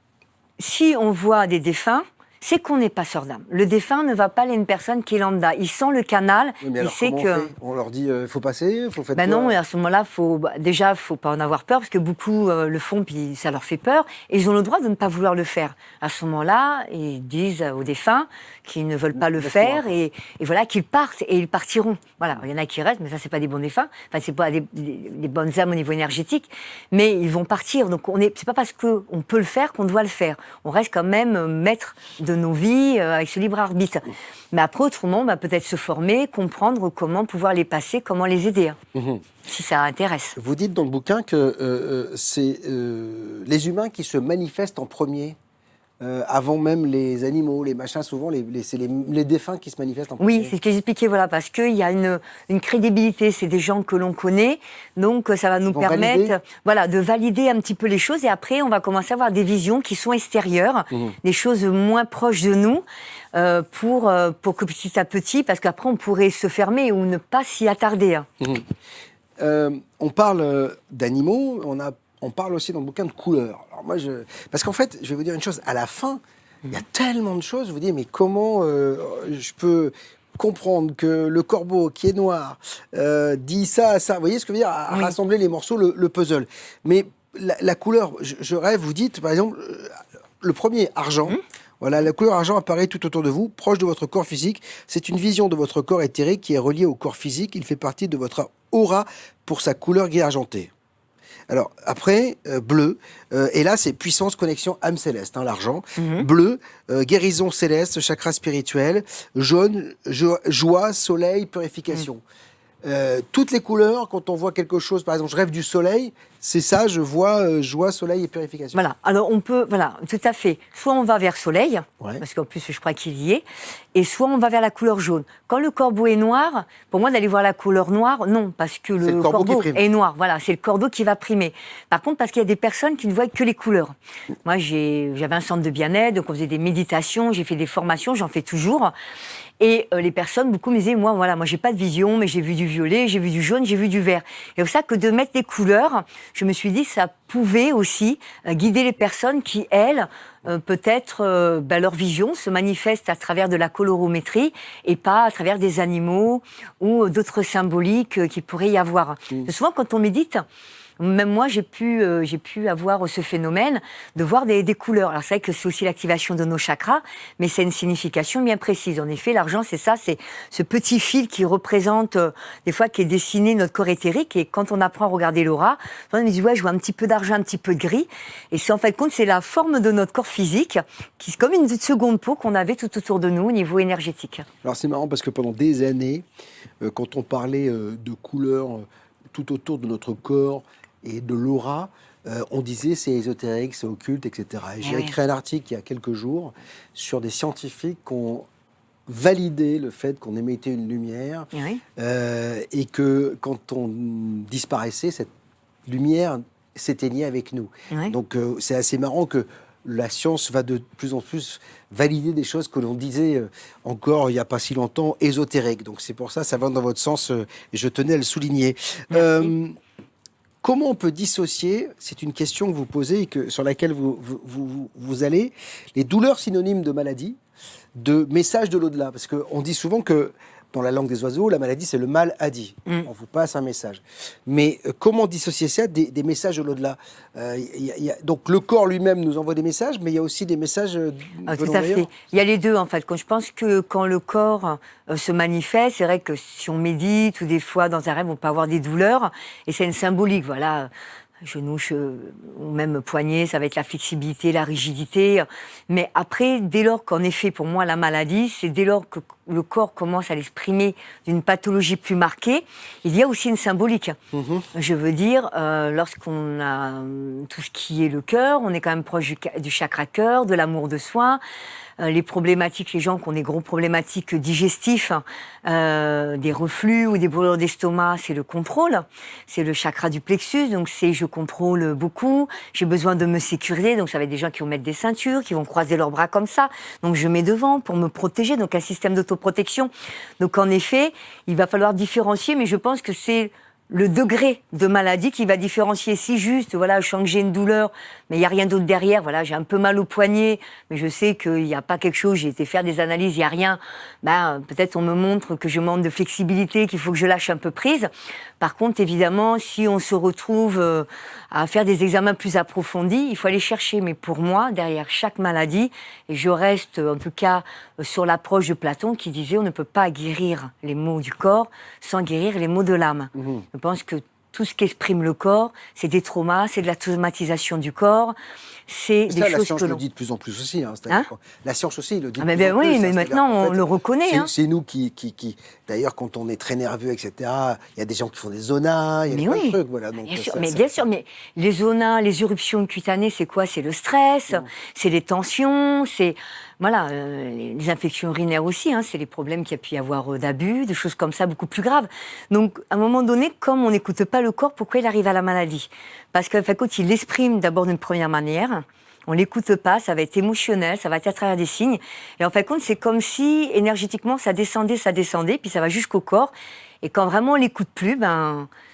[SPEAKER 3] si on voit des défunts, c'est qu'on n'est pas sœur d'âme. Le défunt ne va pas aller à une personne qui est lambda. Il sent le canal,
[SPEAKER 2] Oui, mais
[SPEAKER 3] il
[SPEAKER 2] alors,
[SPEAKER 3] sait
[SPEAKER 2] comment
[SPEAKER 3] que...
[SPEAKER 2] on fait ? On leur dit, faut passer, faut faire
[SPEAKER 3] Ben
[SPEAKER 2] quoi ?
[SPEAKER 3] non, et à ce moment-là, déjà, faut pas en avoir peur, parce que beaucoup le font, puis ça leur fait peur, et ils ont le droit de ne pas vouloir le faire. À ce moment-là, ils disent aux défunts qu'ils ne veulent pas le faire, et voilà, qu'ils partent, et ils partiront. Voilà, il y en a qui restent, mais ça, c'est pas des bons défunts, enfin, c'est pas des bonnes âmes au niveau énergétique, mais ils vont partir. Donc, c'est pas parce qu'on peut le faire qu'on doit le faire. On reste quand même maître de nos vies, avec ce libre arbitre. Mais après, autrement, peut-être se former, comprendre comment pouvoir les passer, comment les aider, si ça intéresse.
[SPEAKER 2] Vous dites dans le bouquin que c'est les humains qui se manifestent en premier, avant même les animaux, les machins, souvent, c'est les défunts qui se manifestent en premier.
[SPEAKER 3] Oui, c'est ce que j'expliquais, voilà, parce qu'il y a une crédibilité, c'est des gens que l'on connaît, donc ça va nous permettre de valider un petit peu les choses, et après, on va commencer à avoir des visions qui sont extérieures, des choses moins proches de nous, pour que petit à petit, parce qu'après, on pourrait se fermer ou ne pas s'y attarder.
[SPEAKER 2] On parle d'animaux, on parle aussi dans le bouquin de couleurs. Alors moi, parce qu'en fait, je vais vous dire une chose, à la fin, il y a tellement de choses, je vous dis, mais comment je peux comprendre que le corbeau qui est noir dit ça, ça, vous voyez ce que je veux dire, à rassembler les morceaux, le puzzle. Mais la couleur, je rêve, vous dites, par exemple, le premier, argent. Voilà, la couleur argent apparaît tout autour de vous, proche de votre corps physique. C'est une vision de votre corps éthérique qui est reliée au corps physique. Il fait partie de votre aura pour sa couleur gris argenté. Alors, après, bleu, et là, c'est puissance, connexion, âme céleste, l'argent. Bleu, guérison céleste, chakra spirituel. Jaune, joie, soleil, purification. Toutes les couleurs, quand on voit quelque chose, par exemple, je rêve du soleil, c'est ça, je vois joie, soleil et purification.
[SPEAKER 3] Voilà, alors on peut, voilà, tout à fait. Soit on va vers soleil, parce qu'en plus je crois qu'il y est, et soit on va vers la couleur jaune. Quand le corbeau est noir, pour moi d'aller voir la couleur noire, non, parce que le corbeau est noir. Voilà, c'est le corbeau qui va primer. Par contre, parce qu'il y a des personnes qui ne voient que les couleurs. Moi, j'avais un centre de bien-être, donc on faisait des méditations, j'ai fait des formations, j'en fais toujours. Et les personnes, beaucoup me disaient, moi, j'ai pas de vision, mais j'ai vu du violet, j'ai vu du jaune, j'ai vu du vert. Et c'est pour ça que de mettre des couleurs, je me suis dit, ça pouvait aussi guider les personnes qui, elles, peut-être, leur vision se manifeste à travers de la colorométrie et pas à travers des animaux ou d'autres symboliques qu'il pourrait y avoir. Souvent, quand on médite, même moi, j'ai pu avoir ce phénomène de voir des couleurs. Alors, c'est vrai que c'est aussi l'activation de nos chakras, mais c'est une signification bien précise. En effet, l'argent, c'est ça, c'est ce petit fil qui représente, des fois, qui est dessiné notre corps éthérique. Et quand on apprend à regarder l'aura, on me dit, ouais, je vois un petit peu d'argent, un petit peu de gris. Et c'est en fait compte, c'est la forme de notre corps physique, qui est comme une seconde peau qu'on avait tout autour de nous au niveau énergétique.
[SPEAKER 2] Alors, c'est marrant parce que pendant des années, quand on parlait de couleurs tout autour de notre corps, et de l'aura, on disait c'est ésotérique, c'est occulte, etc. Et j'ai écrit un article il y a quelques jours sur des scientifiques qui ont validé le fait qu'on émettait une lumière et que quand on disparaissait, cette lumière s'éteignait avec nous. Donc c'est assez marrant que la science va de plus en plus valider des choses que l'on disait encore il n'y a pas si longtemps ésotériques. Donc c'est pour ça, ça va dans votre sens et je tenais à le souligner. Comment on peut dissocier, c'est une question que vous posez et sur laquelle vous allez, les douleurs synonymes de maladie, de messages de l'au-delà. Parce qu'on dit souvent que dans la langue des oiseaux, la maladie, c'est le mal a dit. On vous passe un message. Mais comment dissocier ça des messages de l'au-delà donc le corps lui-même nous envoie des messages, mais il y a aussi des messages
[SPEAKER 3] tout à fait. Il y a les deux, en fait. Je pense que quand le corps se manifeste, c'est vrai que si on médite ou des fois dans un rêve, on peut avoir des douleurs. Et c'est une symbolique, voilà. Genoux, ou même poignet, ça va être la flexibilité, la rigidité. Mais après, dès lors qu'en effet, pour moi, la maladie, c'est dès lors le corps commence à l'exprimer d'une pathologie plus marquée, il y a aussi une symbolique. Je veux dire, lorsqu'on a tout ce qui est le cœur, on est quand même proche du chakra cœur, de l'amour de soi. Les problématiques, les gens qui ont des gros problématiques digestifs, des reflux ou des brûlures d'estomac, c'est le contrôle. C'est le chakra du plexus, donc c'est je contrôle beaucoup, j'ai besoin de me sécuriser, donc ça va être des gens qui vont mettre des ceintures, qui vont croiser leurs bras comme ça, donc je mets devant pour me protéger, donc un système d'autoprotection. Donc en effet, il va falloir différencier, mais je pense que c'est le degré de maladie qui va différencier. Si juste, voilà, je sens que j'ai une douleur, mais il n'y a rien d'autre derrière, voilà, j'ai un peu mal au poignet, mais je sais qu'il n'y a pas quelque chose, j'ai été faire des analyses, il n'y a rien, peut-être on me montre que je manque de flexibilité, qu'il faut que je lâche un peu prise. Par contre, évidemment, si on se retrouve à faire des examens plus approfondis, il faut aller chercher. Mais pour moi, derrière chaque maladie, et je reste en tout cas sur l'approche de Platon qui disait on ne peut pas guérir les maux du corps sans guérir les maux de l'âme. Je pense que tout ce qu'exprime le corps, c'est des traumas, c'est de la traumatisation du corps, c'est des choses que l'on...
[SPEAKER 2] La science le dit de plus en plus aussi. La science aussi le dit de plus en
[SPEAKER 3] oui,
[SPEAKER 2] plus.
[SPEAKER 3] mais maintenant on le reconnaît.
[SPEAKER 2] C'est nous qui... D'ailleurs, quand on est très nerveux, etc., il y a des gens qui font des zonas, il y a plein de trucs. Voilà, donc
[SPEAKER 3] bien sûr, mais les zonas, les éruptions cutanées, c'est quoi? C'est le stress, c'est les tensions, c'est... Voilà, les infections urinaires aussi, c'est les problèmes qu'il y a pu y avoir d'abus, des choses comme ça, beaucoup plus graves. Donc, à un moment donné, comme on n'écoute pas le corps, pourquoi il arrive à la maladie? Parce qu'en fait, quand il l'exprime d'abord d'une première manière, on l'écoute pas, ça va être émotionnel, ça va être à travers des signes. Et en fait, c'est comme si, énergétiquement, ça descendait, puis ça va jusqu'au corps. Et quand vraiment on l'écoute plus,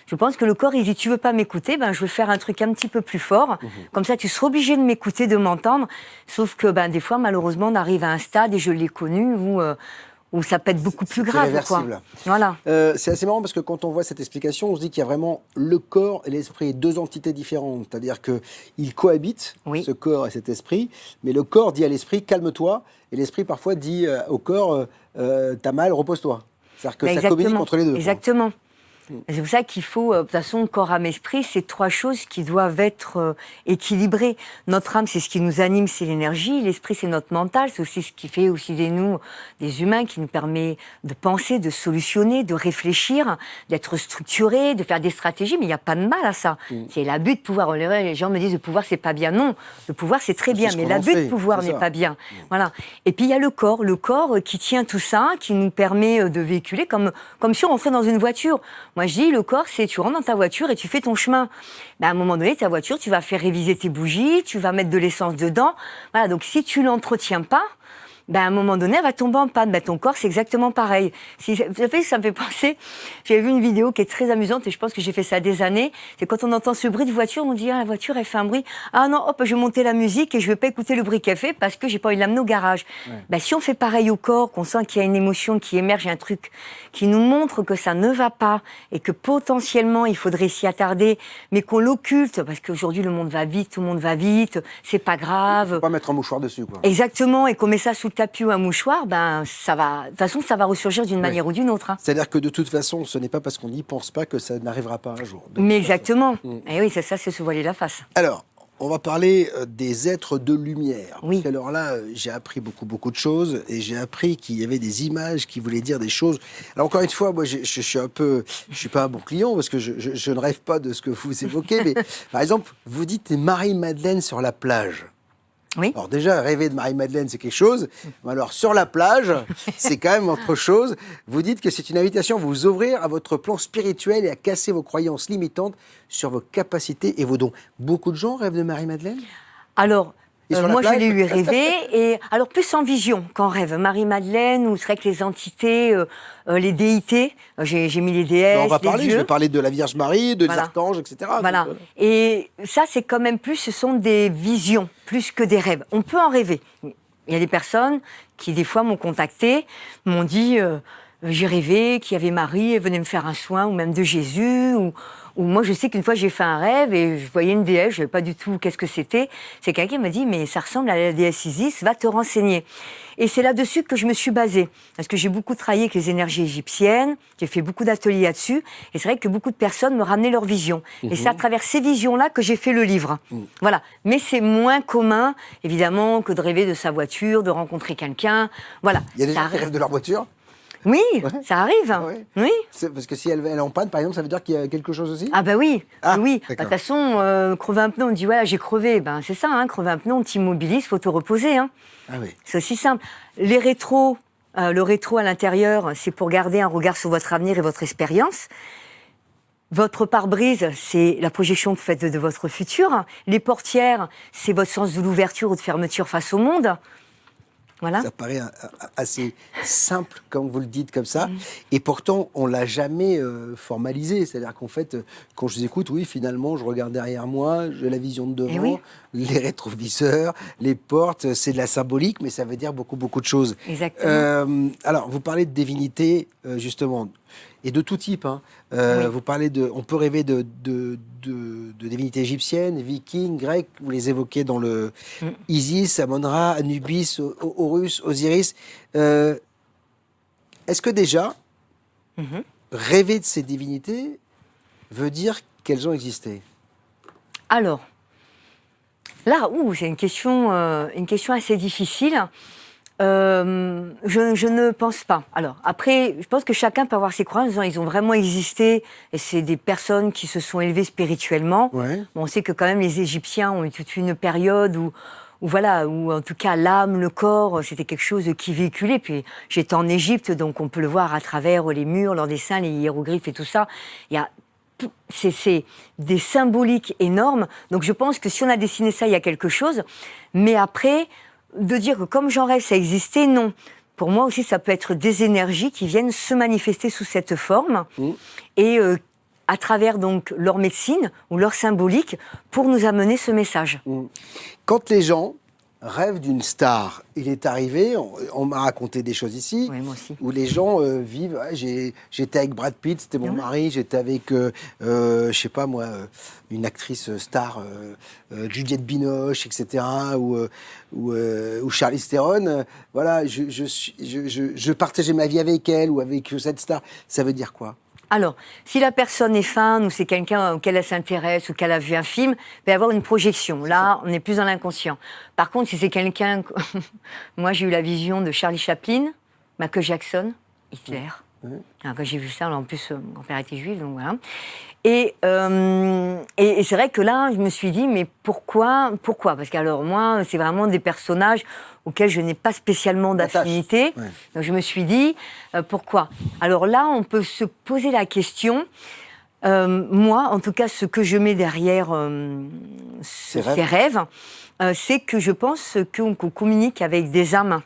[SPEAKER 3] je pense que le corps, il dit, tu veux pas m'écouter, je vais faire un truc un petit peu plus fort. Comme ça, tu seras obligé de m'écouter, de m'entendre. Sauf que, des fois, malheureusement, on arrive à un stade, et je l'ai connu, où ça peut être beaucoup plus grave, quoi. Voilà.
[SPEAKER 2] C'est assez marrant parce que quand on voit cette explication, on se dit qu'il y a vraiment le corps et l'esprit, deux entités différentes. C'est-à-dire qu'ils cohabitent, ce corps et cet esprit, mais le corps dit à l'esprit, calme-toi, et l'esprit parfois dit au corps, t'as mal, repose-toi. C'est-à-dire que ça communique entre les deux.
[SPEAKER 3] Exactement. C'est pour ça qu'il faut, de toute façon, corps, âme, esprit, c'est trois choses qui doivent être équilibrées. Notre âme, c'est ce qui nous anime, c'est l'énergie. L'esprit, c'est notre mental. C'est aussi ce qui fait aussi de nous des humains, qui nous permet de penser, de solutionner, de réfléchir, d'être structurés, de faire des stratégies. Mais il n'y a pas de mal à ça. C'est l'abus de pouvoir. Les gens me disent le pouvoir, c'est pas bien. Non, le pouvoir, c'est très bien. Mais l'abus de pouvoir n'est pas bien. Voilà. Et puis il y a le corps qui tient tout ça, qui nous permet de véhiculer comme si on rentrait dans une voiture. Moi, je dis, le corps, c'est tu rentres dans ta voiture et tu fais ton chemin. À un moment donné, ta voiture, tu vas faire réviser tes bougies, tu vas mettre de l'essence dedans. Voilà, donc si tu l'entretiens pas, à un moment donné, elle va tomber en panne. Ton corps, c'est exactement pareil. Ça me fait penser, j'avais vu une vidéo qui est très amusante et je pense que j'ai fait ça des années. C'est quand on entend ce bruit de voiture, on dit, la voiture, elle fait un bruit. Ah non, hop, je vais monter la musique et je vais pas écouter le bruit qu'elle fait parce que j'ai pas envie de l'amener au garage. Si on fait pareil au corps, qu'on sent qu'il y a une émotion qui émerge, un truc qui nous montre que ça ne va pas et que potentiellement il faudrait s'y attarder, mais qu'on l'occulte parce qu'aujourd'hui le monde va vite, tout le monde va vite, c'est pas grave.
[SPEAKER 2] Faut pas mettre un mouchoir dessus, quoi.
[SPEAKER 3] Exactement, et qu'on met ça sous le tapis ou un mouchoir, ça va, de toute façon, ça va ressurgir d'une manière ou d'une autre.
[SPEAKER 2] C'est-à-dire que de toute façon, ce n'est pas parce qu'on n'y pense pas que ça n'arrivera pas un jour.
[SPEAKER 3] Mais exactement. Et oui, c'est ça, c'est se voiler la face.
[SPEAKER 2] Alors, on va parler des êtres de lumière.
[SPEAKER 3] Oui.
[SPEAKER 2] Alors là, j'ai appris beaucoup de choses et j'ai appris qu'il y avait des images qui voulaient dire des choses. Alors encore une fois, moi, je suis pas un bon client parce que je ne rêve pas de ce que vous évoquez. Mais par exemple, vous dites Marie-Madeleine sur la plage.
[SPEAKER 3] Oui.
[SPEAKER 2] Alors déjà, rêver de Marie-Madeleine, c'est quelque chose. Mais alors, sur la plage, c'est quand même autre chose. Vous dites que c'est une invitation à vous ouvrir à votre plan spirituel et à casser vos croyances limitantes sur vos capacités et vos dons. Beaucoup de gens rêvent de Marie-Madeleine ?
[SPEAKER 3] Alors, moi, je l'ai eu rêvé, et alors plus en vision qu'en rêve. Marie-Madeleine, ou serait que les entités, les déités, j'ai mis les déesses,
[SPEAKER 2] on va
[SPEAKER 3] les
[SPEAKER 2] parler,
[SPEAKER 3] dieux.
[SPEAKER 2] je vais parler de la Vierge Marie, des archanges, etc.
[SPEAKER 3] Voilà.
[SPEAKER 2] Donc,
[SPEAKER 3] et ça, c'est quand même plus, ce sont des visions, plus que des rêves. On peut en rêver. Il y a des personnes qui, des fois, m'ont contacté, m'ont dit... j'ai rêvé qu'il y avait Marie, elle venait me faire un soin, ou même de Jésus, ou moi je sais qu'une fois j'ai fait un rêve et je voyais une déesse, je ne savais pas du tout qu'est-ce que c'était. C'est quelqu'un qui m'a dit, mais ça ressemble à la déesse Isis, va te renseigner. Et c'est là-dessus que je me suis basée, parce que j'ai beaucoup travaillé avec les énergies égyptiennes, j'ai fait beaucoup d'ateliers là-dessus, et c'est vrai que beaucoup de personnes me ramenaient leurs visions. Et c'est à travers ces visions-là que j'ai fait le livre. Voilà. Mais c'est moins commun, évidemment, que de rêver de sa voiture, de rencontrer quelqu'un. Voilà.
[SPEAKER 2] il y a des gens qui rêvent de leur voiture ?
[SPEAKER 3] Oui,
[SPEAKER 2] Ouais.
[SPEAKER 3] ça arrive.
[SPEAKER 2] Ah ouais.
[SPEAKER 3] Oui.
[SPEAKER 2] Parce que si elle est en panne, par exemple, ça veut dire qu'il y a quelque chose aussi?
[SPEAKER 3] Ah bah oui,
[SPEAKER 2] Ah,
[SPEAKER 3] oui.
[SPEAKER 2] d'accord.
[SPEAKER 3] De toute façon, crever un pneu, on dit voilà, j'ai crevé. Ben c'est ça, hein, crever un pneu, on t'immobilise, faut te reposer. Hein.
[SPEAKER 2] Ah oui.
[SPEAKER 3] C'est aussi simple. Les rétros, le rétro à l'intérieur, c'est pour garder un regard sur votre avenir et votre expérience. Votre pare-brise, c'est la projection que vous faites de votre futur. Les portières, c'est votre sens de l'ouverture ou de fermeture face au monde. Voilà.
[SPEAKER 2] Ça paraît assez simple quand vous le dites comme ça, et pourtant on l'a jamais formalisé. C'est-à-dire qu'en fait, quand je vous écoute, oui, finalement, je regarde derrière moi, j'ai la vision de devant,
[SPEAKER 3] Eh oui.
[SPEAKER 2] les rétroviseurs, les portes, c'est de la symbolique, mais ça veut dire beaucoup, beaucoup de choses.
[SPEAKER 3] Exactement.
[SPEAKER 2] Alors, vous parlez de divinité, justement, et de tout type. Hein.
[SPEAKER 3] Oui.
[SPEAKER 2] Vous parlez on peut rêver de divinités égyptiennes, vikings, grecques. Vous les évoquez dans le Isis, Amon-Ra, Anubis, Horus, Osiris. Est-ce que déjà, rêver de ces divinités veut dire qu'elles ont existé?
[SPEAKER 3] Alors, là, c'est une question assez difficile. Je ne pense pas. Alors, après, je pense que chacun peut avoir ses croyances en disant ils ont vraiment existé et c'est des personnes qui se sont élevées spirituellement.
[SPEAKER 2] Ouais.
[SPEAKER 3] Bon, on sait que quand même les Égyptiens ont eu toute une période où voilà, où en tout cas l'âme, le corps, c'était quelque chose qui véhiculait. Puis j'étais en Égypte, donc on peut le voir à travers les murs, leurs dessins, les hiéroglyphes et tout ça. Il y a c'est des symboliques énormes. Donc je pense que si on a dessiné ça, il y a quelque chose. Mais après, de dire que comme j'en rêve, ça existait, non. Pour moi aussi, ça peut être des énergies qui viennent se manifester sous cette forme et à travers donc leur médecine ou leur symbolique pour nous amener ce message.
[SPEAKER 2] Quand les gens rêvent d'une star, il est arrivé, on m'a raconté des choses ici,
[SPEAKER 3] Oui, moi aussi.
[SPEAKER 2] où les gens vivent, j'étais avec Brad Pitt, c'était mon mari, j'étais avec, je sais pas moi, une actrice star, Juliette Binoche, etc., ou Charlize Theron, voilà, je partageais ma vie avec elle ou avec cette star. Ça veut dire quoi?
[SPEAKER 3] Alors, si la personne est fan ou c'est quelqu'un auquel elle s'intéresse ou qu'elle a vu un film, il va y avoir une projection. Là, on est plus dans l'inconscient. Par contre, si c'est quelqu'un... Moi, j'ai eu la vision de Charlie Chaplin, Michael Jackson, Hitler. Alors, quand j'ai vu ça, en plus, mon grand-père était juif, donc voilà. Et c'est vrai que là, je me suis dit, mais pourquoi? Parce qu'alors, moi, c'est vraiment des personnages auxquels je n'ai pas spécialement d'affinité.
[SPEAKER 2] Ouais.
[SPEAKER 3] Donc je me suis dit, pourquoi? Alors là, on peut se poser la question. Moi, en tout cas, ce que je mets derrière ces rêves, c'est que je pense qu'on communique avec des âmes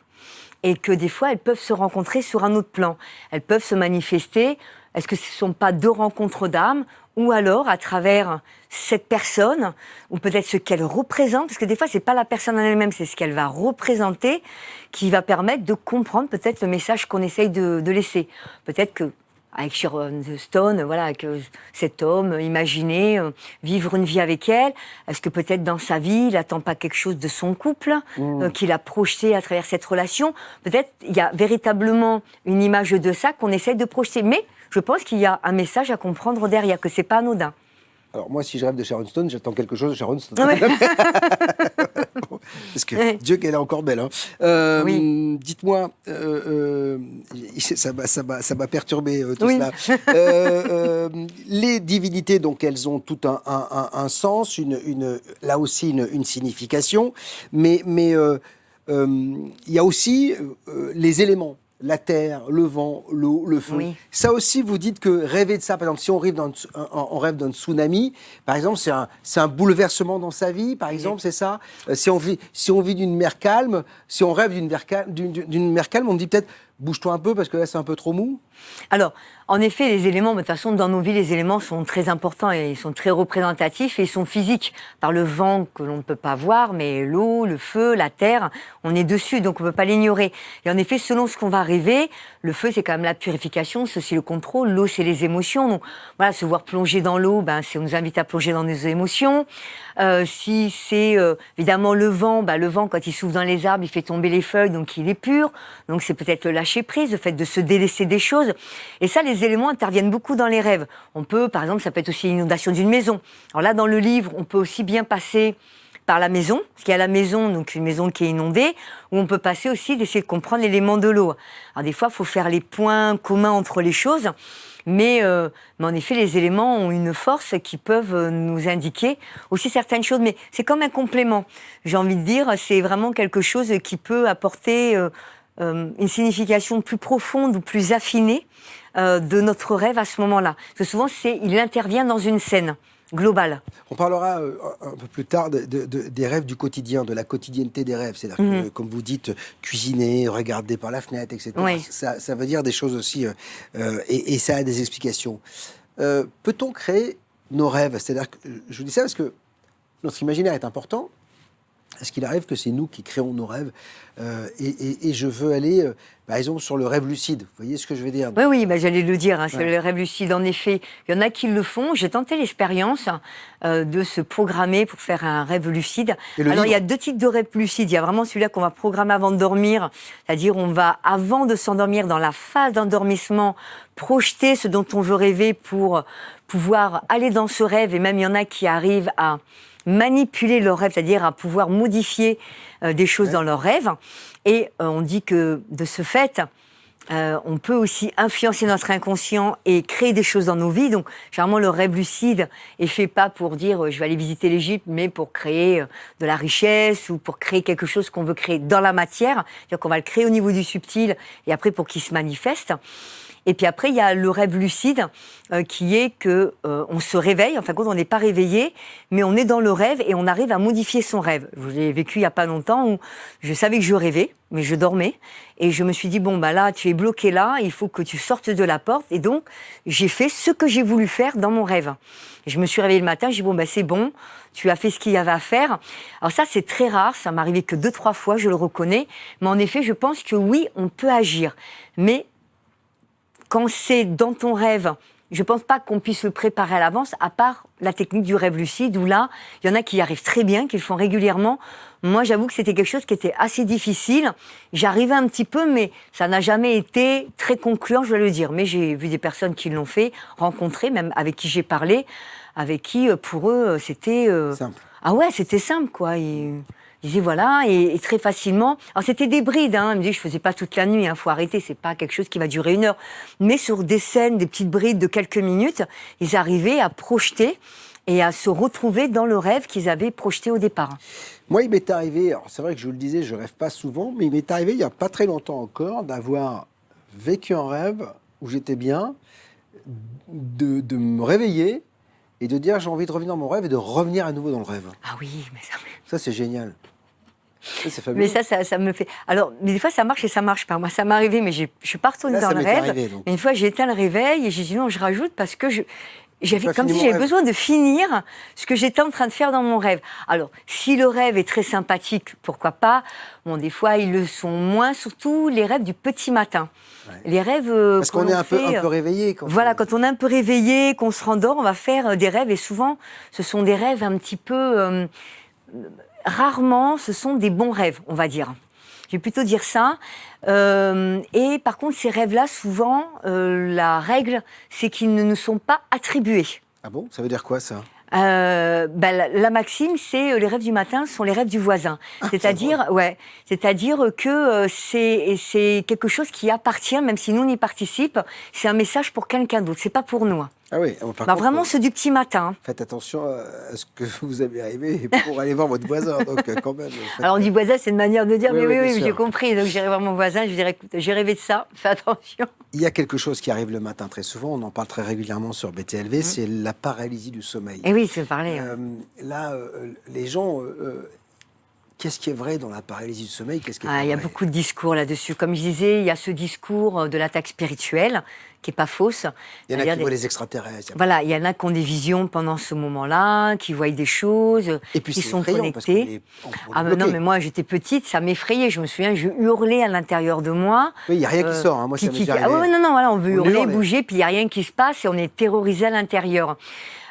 [SPEAKER 3] et que des fois, elles peuvent se rencontrer sur un autre plan. Elles peuvent se manifester. Est-ce que ce ne sont pas deux rencontres d'âmes ou alors à travers cette personne, ou peut-être ce qu'elle représente, parce que des fois, ce n'est pas la personne en elle-même, c'est ce qu'elle va représenter qui va permettre de comprendre peut-être le message qu'on essaye de laisser. Peut-être que avec Sharon Stone, voilà, avec cet homme, imaginer vivre une vie avec elle. Est-ce que peut-être dans sa vie, il n'attend pas quelque chose de son couple, qu'il a projeté à travers cette relation? Peut-être il y a véritablement une image de ça qu'on essaie de projeter. Mais je pense qu'il y a un message à comprendre derrière, que c'est pas anodin.
[SPEAKER 2] Alors moi, si je rêve de Sharon Stone, j'attends quelque chose de Sharon Stone.
[SPEAKER 3] Ouais.
[SPEAKER 2] Parce que Dieu qu'elle est encore belle. Hein.
[SPEAKER 3] Oui.
[SPEAKER 2] Dites-moi, ça m'a perturbé tout
[SPEAKER 3] Oui.
[SPEAKER 2] cela. Les divinités, donc, elles ont tout un sens, là aussi une signification, mais il y a aussi les éléments. La terre, le vent, l'eau, le feu.
[SPEAKER 3] Oui.
[SPEAKER 2] Ça aussi, vous dites que rêver de ça, par exemple, si on rêve d'un tsunami, par exemple, c'est un bouleversement dans sa vie, par exemple, c'est ça. Si on vit d'une mer calme, si on rêve d'une mer calme, on me dit peut-être, bouge-toi un peu parce que là, c'est un peu trop mou.
[SPEAKER 3] Alors, en effet, les éléments, de toute façon, dans nos vies, les éléments sont très importants et ils sont très représentatifs et ils sont physiques. Par le vent que l'on ne peut pas voir, mais l'eau, le feu, la terre, on est dessus, donc on ne peut pas l'ignorer. Et en effet, selon ce qu'on va rêver, le feu, c'est quand même la purification, c'est aussi le contrôle, l'eau, c'est les émotions. Donc voilà, se voir plonger dans l'eau, on nous invite à plonger dans nos émotions. Si c'est évidemment le vent, quand il souffle dans les arbres, il fait tomber les feuilles, donc il est pur. Donc c'est peut-être le lâcher prise, le fait de se délaisser des choses. Et ça, les éléments interviennent beaucoup dans les rêves. On peut, par exemple, ça peut être aussi l'inondation d'une maison. Alors là, dans le livre, on peut aussi bien passer par la maison, parce qu'il y a la maison, donc une maison qui est inondée, où on peut passer aussi d'essayer de comprendre l'élément de l'eau. Alors des fois, il faut faire les points communs entre les choses, mais en effet, les éléments ont une force qui peuvent nous indiquer aussi certaines choses, mais c'est comme un complément. J'ai envie de dire, c'est vraiment quelque chose qui peut apporter une signification plus profonde ou plus affinée de notre rêve à ce moment-là. Parce que souvent, il intervient dans une scène globale.
[SPEAKER 2] On parlera un peu plus tard des rêves du quotidien, de la quotidienneté des rêves. C'est-à-dire que, comme vous dites, cuisiner, regarder par la fenêtre, etc.
[SPEAKER 3] Oui.
[SPEAKER 2] Ça veut dire des choses aussi, et ça a des explications. Peut-on créer nos rêves? C'est-à-dire que, je vous dis ça parce que notre imaginaire est important. Est-ce qu'il arrive que c'est nous qui créons nos rêves et je veux aller, par exemple, sur le rêve lucide. Vous voyez ce que je veux dire?
[SPEAKER 3] Oui, j'allais le dire, hein, c'est le rêve lucide. En effet, il y en a qui le font. J'ai tenté l'expérience de se programmer pour faire un rêve lucide. Alors, il y a 2 types de rêves lucides. Il y a vraiment celui-là qu'on va programmer avant de dormir. C'est-à-dire, on va, avant de s'endormir, dans la phase d'endormissement, projeter ce dont on veut rêver pour pouvoir aller dans ce rêve. Et même, il y en a qui arrivent à manipuler leur rêve, c'est-à-dire à pouvoir modifier des choses dans leur rêve. Et on dit que de ce fait, on peut aussi influencer notre inconscient et créer des choses dans nos vies. Donc, généralement, le rêve lucide est fait pas pour dire je vais aller visiter l'Égypte, mais pour créer de la richesse ou pour créer quelque chose qu'on veut créer dans la matière. C'est-à-dire qu'on va le créer au niveau du subtil et après pour qu'il se manifeste. Et puis après, il y a le rêve lucide qui est que on se réveille. En fin de compte, on n'est pas réveillé, mais on est dans le rêve et on arrive à modifier son rêve. Je l'ai vécu il n'y a pas longtemps où je savais que je rêvais, mais je dormais. Et je me suis dit, bon, là, tu es bloqué là, il faut que tu sortes de la porte. Et donc, j'ai fait ce que j'ai voulu faire dans mon rêve. Et je me suis réveillée le matin, j'ai dit, c'est bon, tu as fait ce qu'il y avait à faire. Alors ça, c'est très rare, ça m'est arrivé que 2-3 fois, je le reconnais. Mais en effet, je pense que oui, on peut agir. Mais quand c'est dans ton rêve, je ne pense pas qu'on puisse le préparer à l'avance, à part la technique du rêve lucide, où là, il y en a qui y arrivent très bien, qui le font régulièrement. Moi, j'avoue que c'était quelque chose qui était assez difficile. J'arrivais un petit peu, mais ça n'a jamais été très concluant, je dois le dire. Mais j'ai vu des personnes qui l'ont fait, rencontré, même avec qui j'ai parlé, avec qui, pour eux, c'était...
[SPEAKER 2] Simple.
[SPEAKER 3] Ah ouais, c'était simple, quoi. Ils disaient voilà, et très facilement. Alors c'était des brides, hein. Ils me disaient je faisais pas toute la nuit, faut arrêter, c'est pas quelque chose qui va durer 1 heure. Mais sur des scènes, des petites brides de quelques minutes, ils arrivaient à projeter et à se retrouver dans le rêve qu'ils avaient projeté au départ.
[SPEAKER 2] Moi, il m'est arrivé, alors c'est vrai que je vous le disais, je rêve pas souvent, mais il m'est arrivé il y a pas très longtemps encore d'avoir vécu un rêve où j'étais bien, de me réveiller et de dire j'ai envie de revenir dans mon rêve et de revenir à nouveau dans le rêve.
[SPEAKER 3] Ah oui, mais
[SPEAKER 2] ça c'est génial. Ça, c'est fabuleux.
[SPEAKER 3] Mais ça me fait... Alors, mais des fois, ça marche et ça marche pas. Moi, ça m'est arrivé, mais je suis pas retournée dans le rêve. Arrivé, mais une fois, j'ai éteint le réveil et j'ai dit non, je rajoute parce que j'avais comme si j'avais besoin de finir ce que j'étais en train de faire dans mon rêve. Alors, si le rêve est très sympathique, pourquoi pas? Bon, des fois, ils le sont moins, surtout les rêves du petit matin. Ouais. Les rêves
[SPEAKER 2] parce qu'on est un peu réveillé.
[SPEAKER 3] Voilà, quand on est un peu réveillé, qu'on se rendort, on va faire des rêves. Et souvent, ce sont des rêves un petit peu... rarement, ce sont des bons rêves, on va dire. Je vais plutôt dire ça. Et par contre, ces rêves-là, souvent, la règle, c'est qu'ils ne nous sont pas attribués.
[SPEAKER 2] Ah bon? Ça veut dire quoi, ça?
[SPEAKER 3] La maxime, c'est les rêves du matin sont les rêves du voisin. C'est-à-dire que c'est quelque chose qui appartient, même si nous on y participe, c'est un message pour quelqu'un d'autre. C'est pas pour nous.
[SPEAKER 2] Ah oui. Par contre,
[SPEAKER 3] vraiment ceux du petit matin.
[SPEAKER 2] Faites attention à ce que vous avez rêvé pour aller voir votre voisin. Donc quand même.
[SPEAKER 3] Alors on dit voisin, c'est une manière de dire, oui, j'ai compris. Donc j'irai voir mon voisin, je lui dirais, écoute, j'ai rêvé de ça, fais attention.
[SPEAKER 2] Il y a quelque chose qui arrive le matin très souvent, on en parle très régulièrement sur BTLV, c'est la paralysie du sommeil.
[SPEAKER 3] Et oui, c'est parler.
[SPEAKER 2] Les gens... Qu'est-ce qui est vrai dans la paralysie du sommeil? Qu'est-ce qui est
[SPEAKER 3] il y a beaucoup de discours là-dessus. Comme je disais, il y a ce discours de l'attaque spirituelle qui n'est pas fausse.
[SPEAKER 2] Il y en a qui voient les extraterrestres.
[SPEAKER 3] Voilà, il y en a qui ont des visions pendant ce moment-là, qui voient des choses,
[SPEAKER 2] et puis
[SPEAKER 3] qui sont
[SPEAKER 2] connectés.
[SPEAKER 3] Non, mais moi j'étais petite, ça m'effrayait. Je me souviens, je hurlais à l'intérieur de moi.
[SPEAKER 2] Oui, il n'y a rien qui sort. Moi, ça m'est déjà arrivé.
[SPEAKER 3] Voilà, on veut hurler, bouger, puis il n'y a rien qui se passe et on est terrorisé à l'intérieur.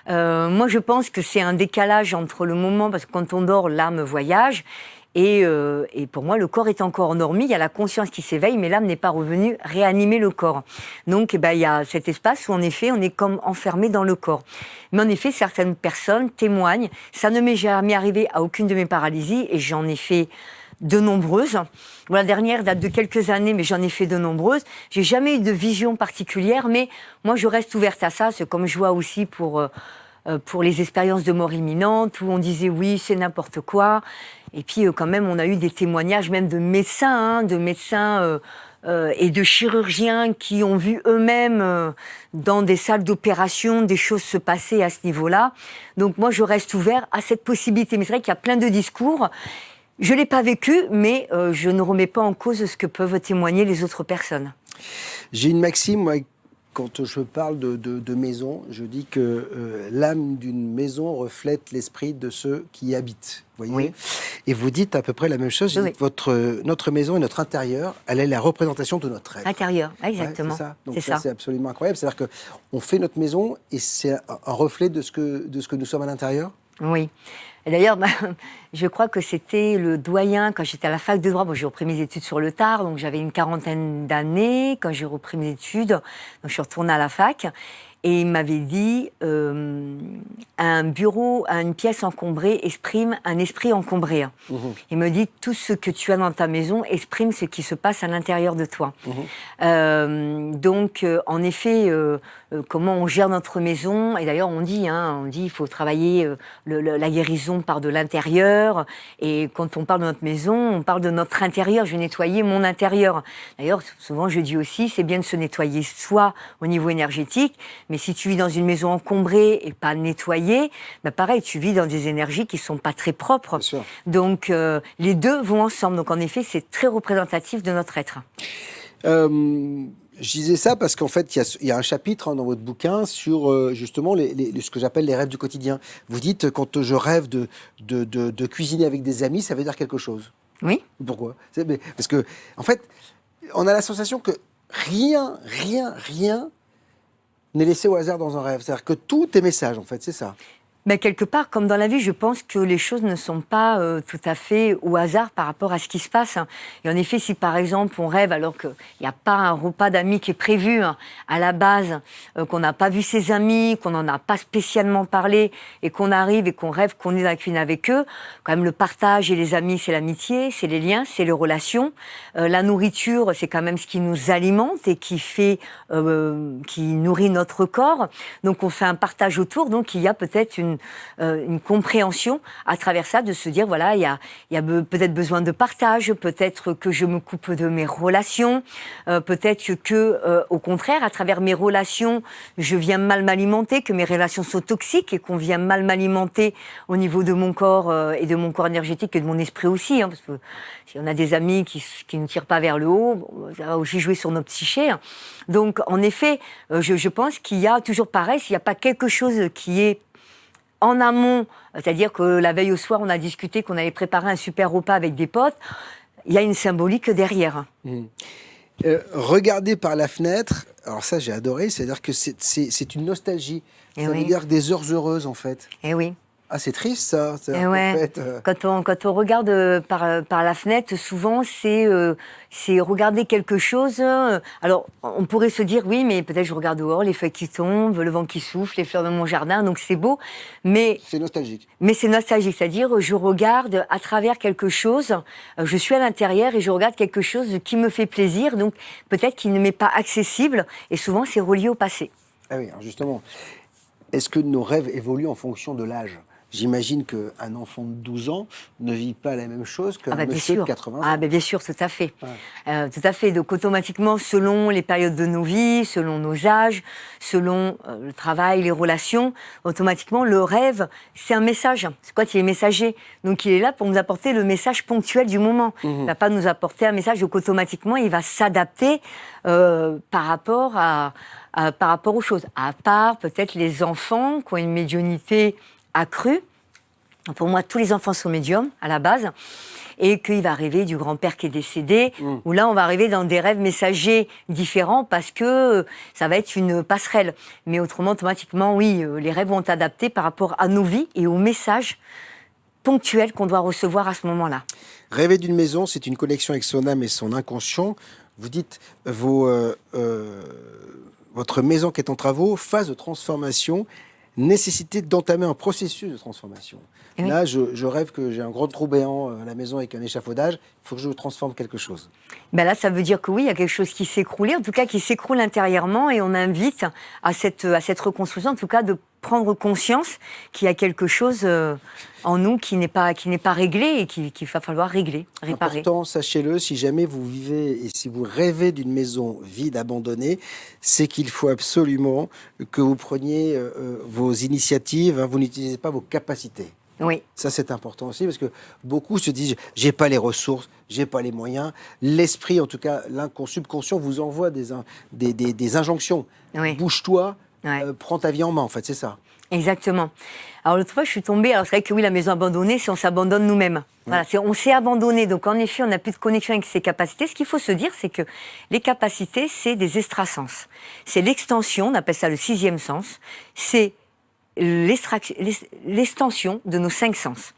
[SPEAKER 3] Moi, je pense que c'est un décalage entre le moment, parce que quand on dort, l'âme voyage, Et pour moi, le corps est encore endormi, il y a la conscience qui s'éveille, mais l'âme n'est pas revenue réanimer le corps. Donc, il y a cet espace où, en effet, on est comme enfermé dans le corps. Mais en effet, certaines personnes témoignent. Ça ne m'est jamais arrivé à aucune de mes paralysies, et j'en ai fait de nombreuses. Bon, la dernière date de quelques années, mais j'en ai fait de nombreuses. J'ai jamais eu de vision particulière, mais moi, je reste ouverte à ça. C'est comme je vois aussi pour les expériences de mort imminente, où on disait oui, c'est n'importe quoi. Et puis, quand même, on a eu des témoignages même de médecins, et de chirurgiens qui ont vu eux-mêmes dans des salles d'opération des choses se passer à ce niveau-là. Donc moi, je reste ouvert à cette possibilité. Mais c'est vrai qu'il y a plein de discours. Je ne l'ai pas vécu, mais je ne remets pas en cause ce que peuvent témoigner les autres personnes.
[SPEAKER 2] J'ai une maxime, moi, quand je parle de maison, je dis que l'âme d'une maison reflète l'esprit de ceux qui y habitent. Voyez. Oui. Et vous dites à peu près la même chose. Oui. Notre maison et notre intérieur, elle est la représentation de notre être.
[SPEAKER 3] Intérieur, exactement.
[SPEAKER 2] Ouais, c'est ça. Donc ça, c'est absolument incroyable. C'est-à-dire qu'on fait notre maison et c'est un reflet de ce que nous sommes à l'intérieur.
[SPEAKER 3] Oui. Et d'ailleurs, je crois que c'était le doyen, quand j'étais à la fac de droit, j'ai repris mes études sur le tard, donc j'avais une 40aine d'années quand j'ai repris mes études, donc je suis retournée à la fac, et il m'avait dit, un bureau, une pièce encombrée exprime un esprit encombré. Mmh. Il me dit, tout ce que tu as dans ta maison exprime ce qui se passe à l'intérieur de toi. Mmh. Donc, en effet, comment on gère notre maison, et d'ailleurs on dit il faut travailler la guérison par de l'intérieur, et quand on parle de notre maison, on parle de notre intérieur, je vais nettoyer mon intérieur. D'ailleurs, souvent je dis aussi, c'est bien de se nettoyer soi au niveau énergétique, mais si tu vis dans une maison encombrée et pas nettoyée, pareil, tu vis dans des énergies qui sont pas très propres. Donc les deux vont ensemble, donc en effet c'est très représentatif de notre être.
[SPEAKER 2] Je disais ça parce qu'en fait, il y a un chapitre dans votre bouquin sur justement ce que j'appelle les rêves du quotidien. Vous dites, quand je rêve de cuisiner avec des amis, ça veut dire quelque chose.
[SPEAKER 3] Oui.
[SPEAKER 2] Pourquoi ? Parce que, en fait, on a la sensation que rien n'est laissé au hasard dans un rêve. C'est-à-dire que tout est message, en fait, c'est ça.
[SPEAKER 3] Mais quelque part, comme dans la vie, je pense que les choses ne sont pas tout à fait au hasard par rapport à ce qui se passe. Et en effet, si par exemple on rêve alors qu'il n'y a pas un repas d'amis qui est prévu à la base, qu'on n'a pas vu ses amis, qu'on n'en a pas spécialement parlé, et qu'on arrive et qu'on rêve qu'on est dans la cuisine avec eux, quand même le partage et les amis, c'est l'amitié, c'est les liens, c'est les relations. La nourriture, c'est quand même ce qui nous alimente et qui nourrit notre corps. Donc on fait un partage autour, donc il y a peut-être une compréhension à travers ça, de se dire, voilà, il y a peut-être besoin de partage, peut-être que je me coupe de mes relations, peut-être que, au contraire, à travers mes relations, je viens mal m'alimenter, que mes relations sont toxiques et qu'on vient mal m'alimenter au niveau de mon corps et de mon corps énergétique et de mon esprit aussi, parce que si on a des amis qui ne tirent pas vers le haut, ça va aussi jouer sur nos psychés. Donc, en effet, je pense qu'il y a toujours pareil, s'il n'y a pas quelque chose qui est en amont, c'est-à-dire que la veille au soir, on a discuté qu'on allait préparer un super repas avec des potes, il y a une symbolique derrière.
[SPEAKER 2] Regardez par la fenêtre, alors ça j'ai adoré, c'est-à-dire que c'est une nostalgie. Ça veut dire des heures heureuses en fait.
[SPEAKER 3] Eh oui.
[SPEAKER 2] Ah, c'est triste ça.
[SPEAKER 3] Ouais. En fait, quand on regarde par la fenêtre, souvent c'est regarder quelque chose. Alors on pourrait se dire oui, mais peut-être je regarde dehors, les feuilles qui tombent, le vent qui souffle, les fleurs de mon jardin, donc c'est beau. Mais
[SPEAKER 2] c'est nostalgique.
[SPEAKER 3] Mais c'est nostalgique, c'est-à-dire je regarde à travers quelque chose. Je suis à l'intérieur et je regarde quelque chose qui me fait plaisir, donc peut-être qui ne m'est pas accessible. Et souvent c'est relié au passé.
[SPEAKER 2] Ah oui, alors justement, est-ce que nos rêves évoluent en fonction de l'âge ? J'imagine qu'un enfant de 12 ans ne vit pas la même chose qu'un monsieur de 80 ans.
[SPEAKER 3] Ah, bien sûr, tout à fait. Ouais. Tout à fait. Donc, automatiquement, selon les périodes de nos vies, selon nos âges, selon le travail, les relations, automatiquement, le rêve, c'est un message. C'est quoi? Il est messager. Donc, il est là pour nous apporter le message ponctuel du moment. Il ne va pas nous apporter un message, donc automatiquement, il va s'adapter par rapport aux choses. À part, peut-être, les enfants qui ont une médiumnité accru. Pour moi, tous les enfants sont médiums, à la base, et qu'il va arriver du grand-père qui est décédé, où là, on va arriver dans des rêves messagers différents, parce que ça va être une passerelle. Mais autrement, automatiquement, oui, les rêves vont être adaptés par rapport à nos vies et aux messages ponctuelles qu'on doit recevoir à ce moment-là.
[SPEAKER 2] Rêver d'une maison, c'est une connexion avec son âme et son inconscient. Vous dites votre maison qui est en travaux, phase de transformation, nécessité d'entamer un processus de transformation.
[SPEAKER 3] Oui.
[SPEAKER 2] Là, je rêve que j'ai un grand trou béant à la maison avec un échafaudage. Il faut que je transforme quelque chose.
[SPEAKER 3] Ben là, ça veut dire que oui, il y a quelque chose qui s'est écroulé, en tout cas qui s'écroule intérieurement, et on invite à cette reconstruction, en tout cas de prendre conscience qu'il y a quelque chose en nous qui n'est pas réglé et qu'il va falloir régler, réparer.
[SPEAKER 2] Important, sachez-le, si jamais vous vivez et si vous rêvez d'une maison vide, abandonnée, c'est qu'il faut absolument que vous preniez vos initiatives, hein, vous n'utilisez pas vos capacités.
[SPEAKER 3] Oui.
[SPEAKER 2] Ça, c'est important aussi parce que beaucoup se disent j'ai pas les ressources, j'ai pas les moyens. L'esprit, en tout cas, subconscient vous envoie des injonctions.
[SPEAKER 3] Oui.
[SPEAKER 2] Bouge-toi,
[SPEAKER 3] Ouais.
[SPEAKER 2] prends ta vie en main, en fait, c'est ça.
[SPEAKER 3] Exactement. Alors l'autre fois, je suis tombée. Alors c'est vrai que oui, la maison abandonnée, c'est on s'abandonne nous-mêmes. Voilà, on s'est abandonné. Donc en effet, on n'a plus de connexion avec ses capacités. Ce qu'il faut se dire, c'est que les capacités, c'est des extrasens. C'est l'extension, on appelle ça le 6e sens. C'est l'extension de nos 5 sens.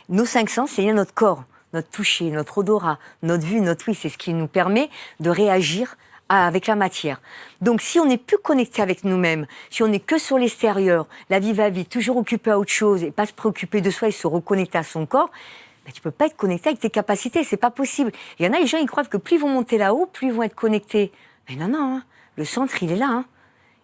[SPEAKER 3] Nos 5 sens, c'est notre corps, notre toucher, notre odorat, notre vue, notre ouïe. C'est ce qui nous permet de réagir avec la matière. Donc si on n'est plus connecté avec nous-mêmes, si on n'est que sur l'extérieur, la vie va vite, toujours occupé à autre chose et pas se préoccuper de soi et se reconnecter à son corps, ben, tu peux pas être connecté avec tes capacités, c'est pas possible. Il y en a, les gens, ils croient que plus ils vont monter là-haut, plus ils vont être connectés. Mais non, hein. Le centre, il est là, hein.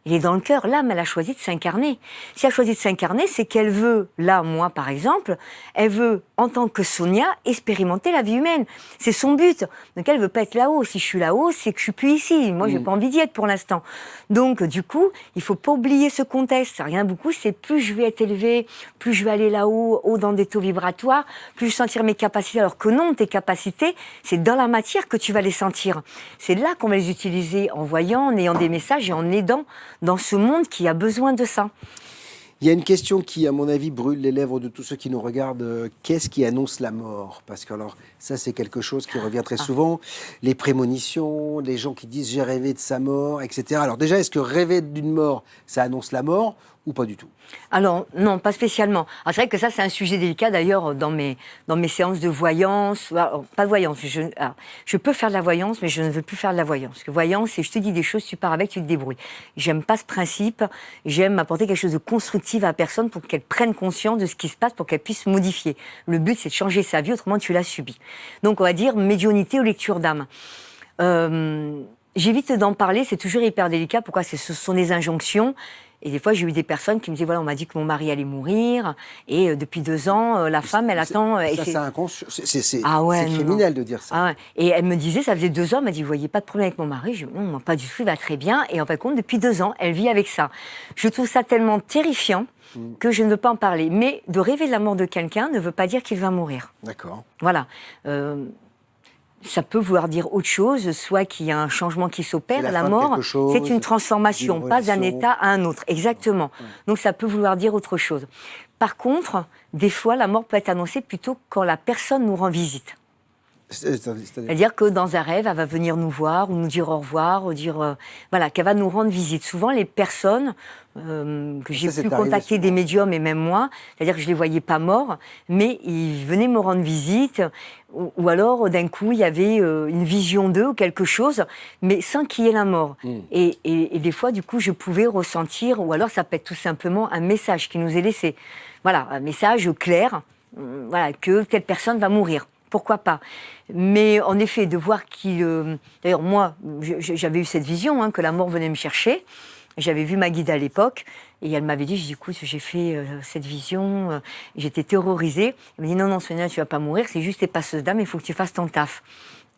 [SPEAKER 3] Il est dans le cœur. L'âme, elle a choisi de s'incarner. Si elle a choisi de s'incarner, c'est qu'elle veut, là, moi, par exemple, elle veut, en tant que Sonia, expérimenter la vie humaine. C'est son but. Donc, elle veut pas être là-haut. Si je suis là-haut, c'est que je suis plus ici. Moi, j'ai pas envie d'y être pour l'instant. Donc, du coup, il faut pas oublier ce contexte. Ça rien beaucoup, c'est plus je vais être élevée, plus je vais aller là-haut, haut dans des taux vibratoires, plus je vais sentir mes capacités. Alors que non, tes capacités, c'est dans la matière que tu vas les sentir. C'est là qu'on va les utiliser en voyant, en ayant des messages et en aidant dans ce monde qui a besoin de ça.
[SPEAKER 2] Il y a une question qui, à mon avis, brûle les lèvres de tous ceux qui nous regardent. Qu'est-ce qui annonce la mort? Parce que alors, ça, c'est quelque chose qui revient très souvent. Les prémonitions, les gens qui disent « j'ai rêvé de sa mort », etc. Alors déjà, est-ce que rêver d'une mort, ça annonce la mort ou pas du tout?
[SPEAKER 3] Alors, non, pas spécialement. Alors, c'est vrai que ça, c'est un sujet délicat, d'ailleurs, dans mes séances de voyance. Alors, pas de voyance. Je peux faire de la voyance, mais je ne veux plus faire de la voyance. Parce que voyance, c'est je te dis des choses, tu pars avec, tu te débrouilles. J'aime pas ce principe. J'aime apporter quelque chose de constructif à la personne pour qu'elle prenne conscience de ce qui se passe, pour qu'elle puisse modifier. Le but, c'est de changer sa vie, autrement, tu l'as subi. Donc, on va dire médiumnité ou lecture d'âme. J'évite d'en parler, c'est toujours hyper délicat. Pourquoi? Ce sont des injonctions. Et des fois, j'ai eu des personnes qui me disaient, voilà, on m'a dit que mon mari allait mourir, et depuis 2 ans, la femme, elle attend...
[SPEAKER 2] Ça, c'est inconscient. C'est
[SPEAKER 3] non,
[SPEAKER 2] criminel de dire ça.
[SPEAKER 3] Ah ouais. Et elle me disait, ça faisait 2 ans, elle m'a dit, vous voyez pas de problème avec mon mari? Je dis, non, pas du tout, il va très bien. Et en fin de compte, depuis 2 ans, elle vit avec ça. Je trouve ça tellement terrifiant que je ne veux pas en parler. Mais de rêver de la mort de quelqu'un ne veut pas dire qu'il va mourir.
[SPEAKER 2] D'accord.
[SPEAKER 3] Voilà. Ça peut vouloir dire autre chose, soit qu'il y a un changement qui s'opère. La mort, c'est une transformation, pas d'un état à un autre. Exactement. Ouais. Donc ça peut vouloir dire autre chose. Par contre, des fois, la mort peut être annoncée plutôt quand la personne nous rend visite. C'est-à-dire que dans un rêve, elle va venir nous voir, ou nous dire au revoir, ou dire voilà, qu'elle va nous rendre visite. Souvent, les personnes que j'ai pu contacter, des médiums et même moi, c'est-à-dire que je les voyais pas morts, mais ils venaient me rendre visite, ou alors d'un coup il y avait une vision d'eux ou quelque chose, mais sans qu'il y ait la mort. Et des fois, du coup, je pouvais ressentir, ou alors ça peut être tout simplement un message qui nous est laissé. Voilà, un message clair, voilà, que telle personne va mourir. Pourquoi pas? Mais en effet, de voir qu'il... D'ailleurs, moi, j'avais eu cette vision, hein, que la mort venait me chercher. J'avais vu ma guide à l'époque, et elle m'avait dit, écoute, j'ai fait cette vision, j'étais terrorisée. Elle m'a dit, non, Sonia, tu vas pas mourir, c'est juste tes passeuses d'âme, il faut que tu fasses ton taf.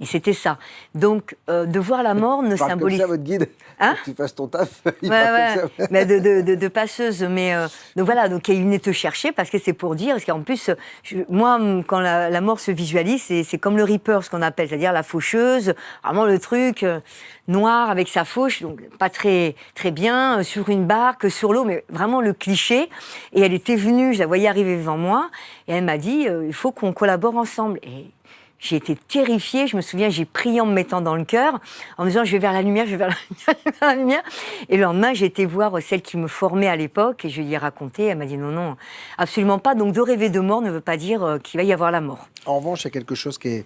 [SPEAKER 3] Et c'était ça. Donc, de voir la mort ne symbolise...
[SPEAKER 2] Comme ça, votre guide,
[SPEAKER 3] hein?
[SPEAKER 2] que tu fasses ton taf.
[SPEAKER 3] Ouais. Mais de passeuse. Mais donc voilà, donc il venait te chercher parce que c'est pour dire, parce qu'en plus, moi, quand la mort se visualise, c'est comme le Reaper, ce qu'on appelle, c'est-à-dire la faucheuse, vraiment le truc noir avec sa fauche, donc pas très bien, sur une barque, sur l'eau, mais vraiment le cliché. Et elle était venue, je la voyais arriver devant moi, et elle m'a dit, il faut qu'on collabore ensemble. Et J'ai été terrifiée, je me souviens, j'ai prié en me mettant dans le cœur, en me disant je vais vers la lumière, je vais vers la lumière, je vais vers la lumière. Et le lendemain, j'ai été voir celle qui me formait à l'époque et je lui ai raconté, elle m'a dit non, absolument pas. Donc de rêver de mort ne veut pas dire qu'il va y avoir la mort.
[SPEAKER 2] En revanche, il y a quelque chose qui est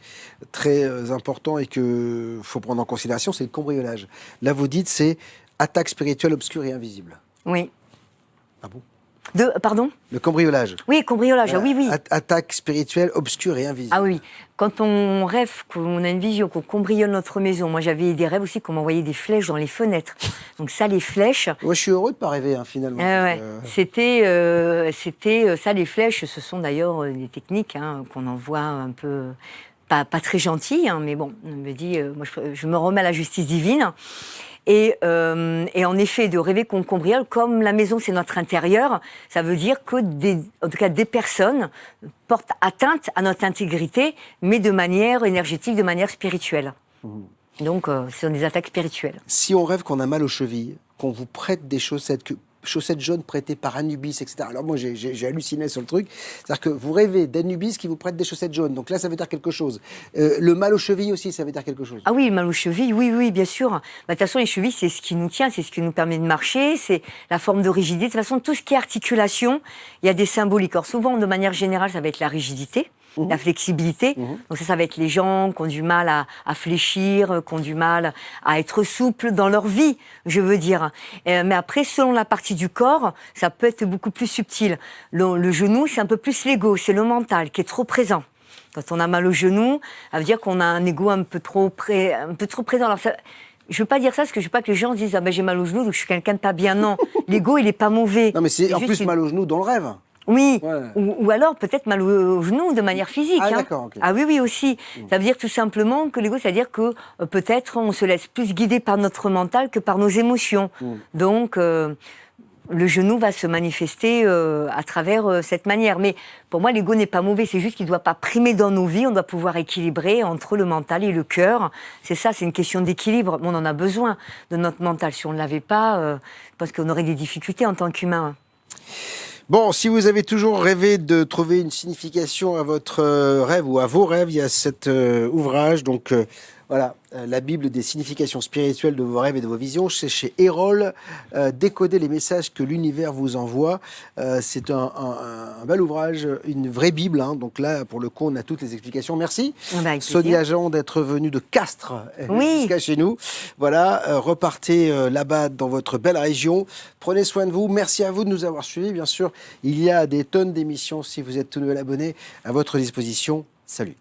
[SPEAKER 2] très important et qu'il faut prendre en considération, c'est le cambriolage. Là, vous dites, c'est attaque spirituelle obscure et invisible.
[SPEAKER 3] Oui.
[SPEAKER 2] Ah bon ?
[SPEAKER 3] Pardon ?
[SPEAKER 2] Le cambriolage.
[SPEAKER 3] Oui, cambriolage, oui.
[SPEAKER 2] Attaque spirituelle obscure et invisible.
[SPEAKER 3] Ah oui, quand on rêve, qu'on a une vision, qu'on cambriole notre maison. Moi, j'avais des rêves aussi qu'on m'envoyait des flèches dans les fenêtres. Donc ça, les flèches...
[SPEAKER 2] Moi, je suis heureux de ne pas rêver, finalement.
[SPEAKER 3] C'était ça, les flèches. Ce sont d'ailleurs des techniques qu'on envoie un peu... Pas très gentilles, mais bon, on me dit... moi, je me remets à la justice divine. Et en effet, de rêver qu'on cambriole, comme la maison c'est notre intérieur, ça veut dire que en tout cas des personnes portent atteinte à notre intégrité, mais de manière énergétique, de manière spirituelle. Donc, ce sont des attaques spirituelles.
[SPEAKER 2] Si on rêve qu'on a mal aux chevilles, qu'on vous prête des chaussettes jaunes prêtées par Anubis, etc. Alors moi, j'ai halluciné sur le truc. C'est-à-dire que vous rêvez d'Anubis qui vous prête des chaussettes jaunes. Donc là, ça veut dire quelque chose. Le mal aux chevilles aussi, ça veut dire quelque chose.
[SPEAKER 3] Ah oui, le mal aux chevilles, oui, bien sûr. De toute façon, les chevilles, c'est ce qui nous tient, c'est ce qui nous permet de marcher, c'est la forme de rigidité. De toute façon, tout ce qui est articulation, il y a des symboliques. Alors souvent, de manière générale, ça va être la rigidité. La flexibilité. Donc ça va être les gens qui ont du mal à fléchir, qui ont du mal à être souples dans leur vie, je veux dire. Mais après, selon la partie du corps, ça peut être beaucoup plus subtil. Le genou, c'est un peu plus l'ego, c'est le mental qui est trop présent. Quand on a mal au genou, ça veut dire qu'on a un ego un peu trop présent. Alors ça, je veux pas dire ça parce que je veux pas que les gens se disent j'ai mal au genou donc je suis quelqu'un de pas bien. Non, l'ego il est pas mauvais.
[SPEAKER 2] Non mais c'est en plus mal au genou dans le rêve.
[SPEAKER 3] Oui,
[SPEAKER 2] ouais.
[SPEAKER 3] ou alors peut-être mal au genou de manière physique.
[SPEAKER 2] Ah d'accord, ok.
[SPEAKER 3] Ah oui, aussi. Ça veut dire tout simplement que l'ego, c'est-à-dire que peut-être on se laisse plus guider par notre mental que par nos émotions. Donc le genou va se manifester à travers cette manière. Mais pour moi, l'ego n'est pas mauvais, c'est juste qu'il ne doit pas primer dans nos vies, on doit pouvoir équilibrer entre le mental et le cœur. C'est ça, c'est une question d'équilibre. On en a besoin de notre mental. Si on ne l'avait pas, parce qu'on aurait des difficultés en tant qu'humain.
[SPEAKER 2] Bon, si vous avez toujours rêvé de trouver une signification à votre rêve ou à vos rêves, il y a cet ouvrage, donc voilà, la Bible des significations spirituelles de vos rêves et de vos visions, c'est chez Erol, décoder les messages que l'univers vous envoie. C'est un bel ouvrage, une vraie Bible, donc là, pour le coup, on a toutes les explications. Merci, Sonia Jean, d'être venue de Castres jusqu'à chez nous. Voilà, repartez là-bas dans votre belle région. Prenez soin de vous. Merci à vous de nous avoir suivis. Bien sûr, il y a des tonnes d'émissions, si vous êtes tout nouvel abonné, à votre disposition. Salut.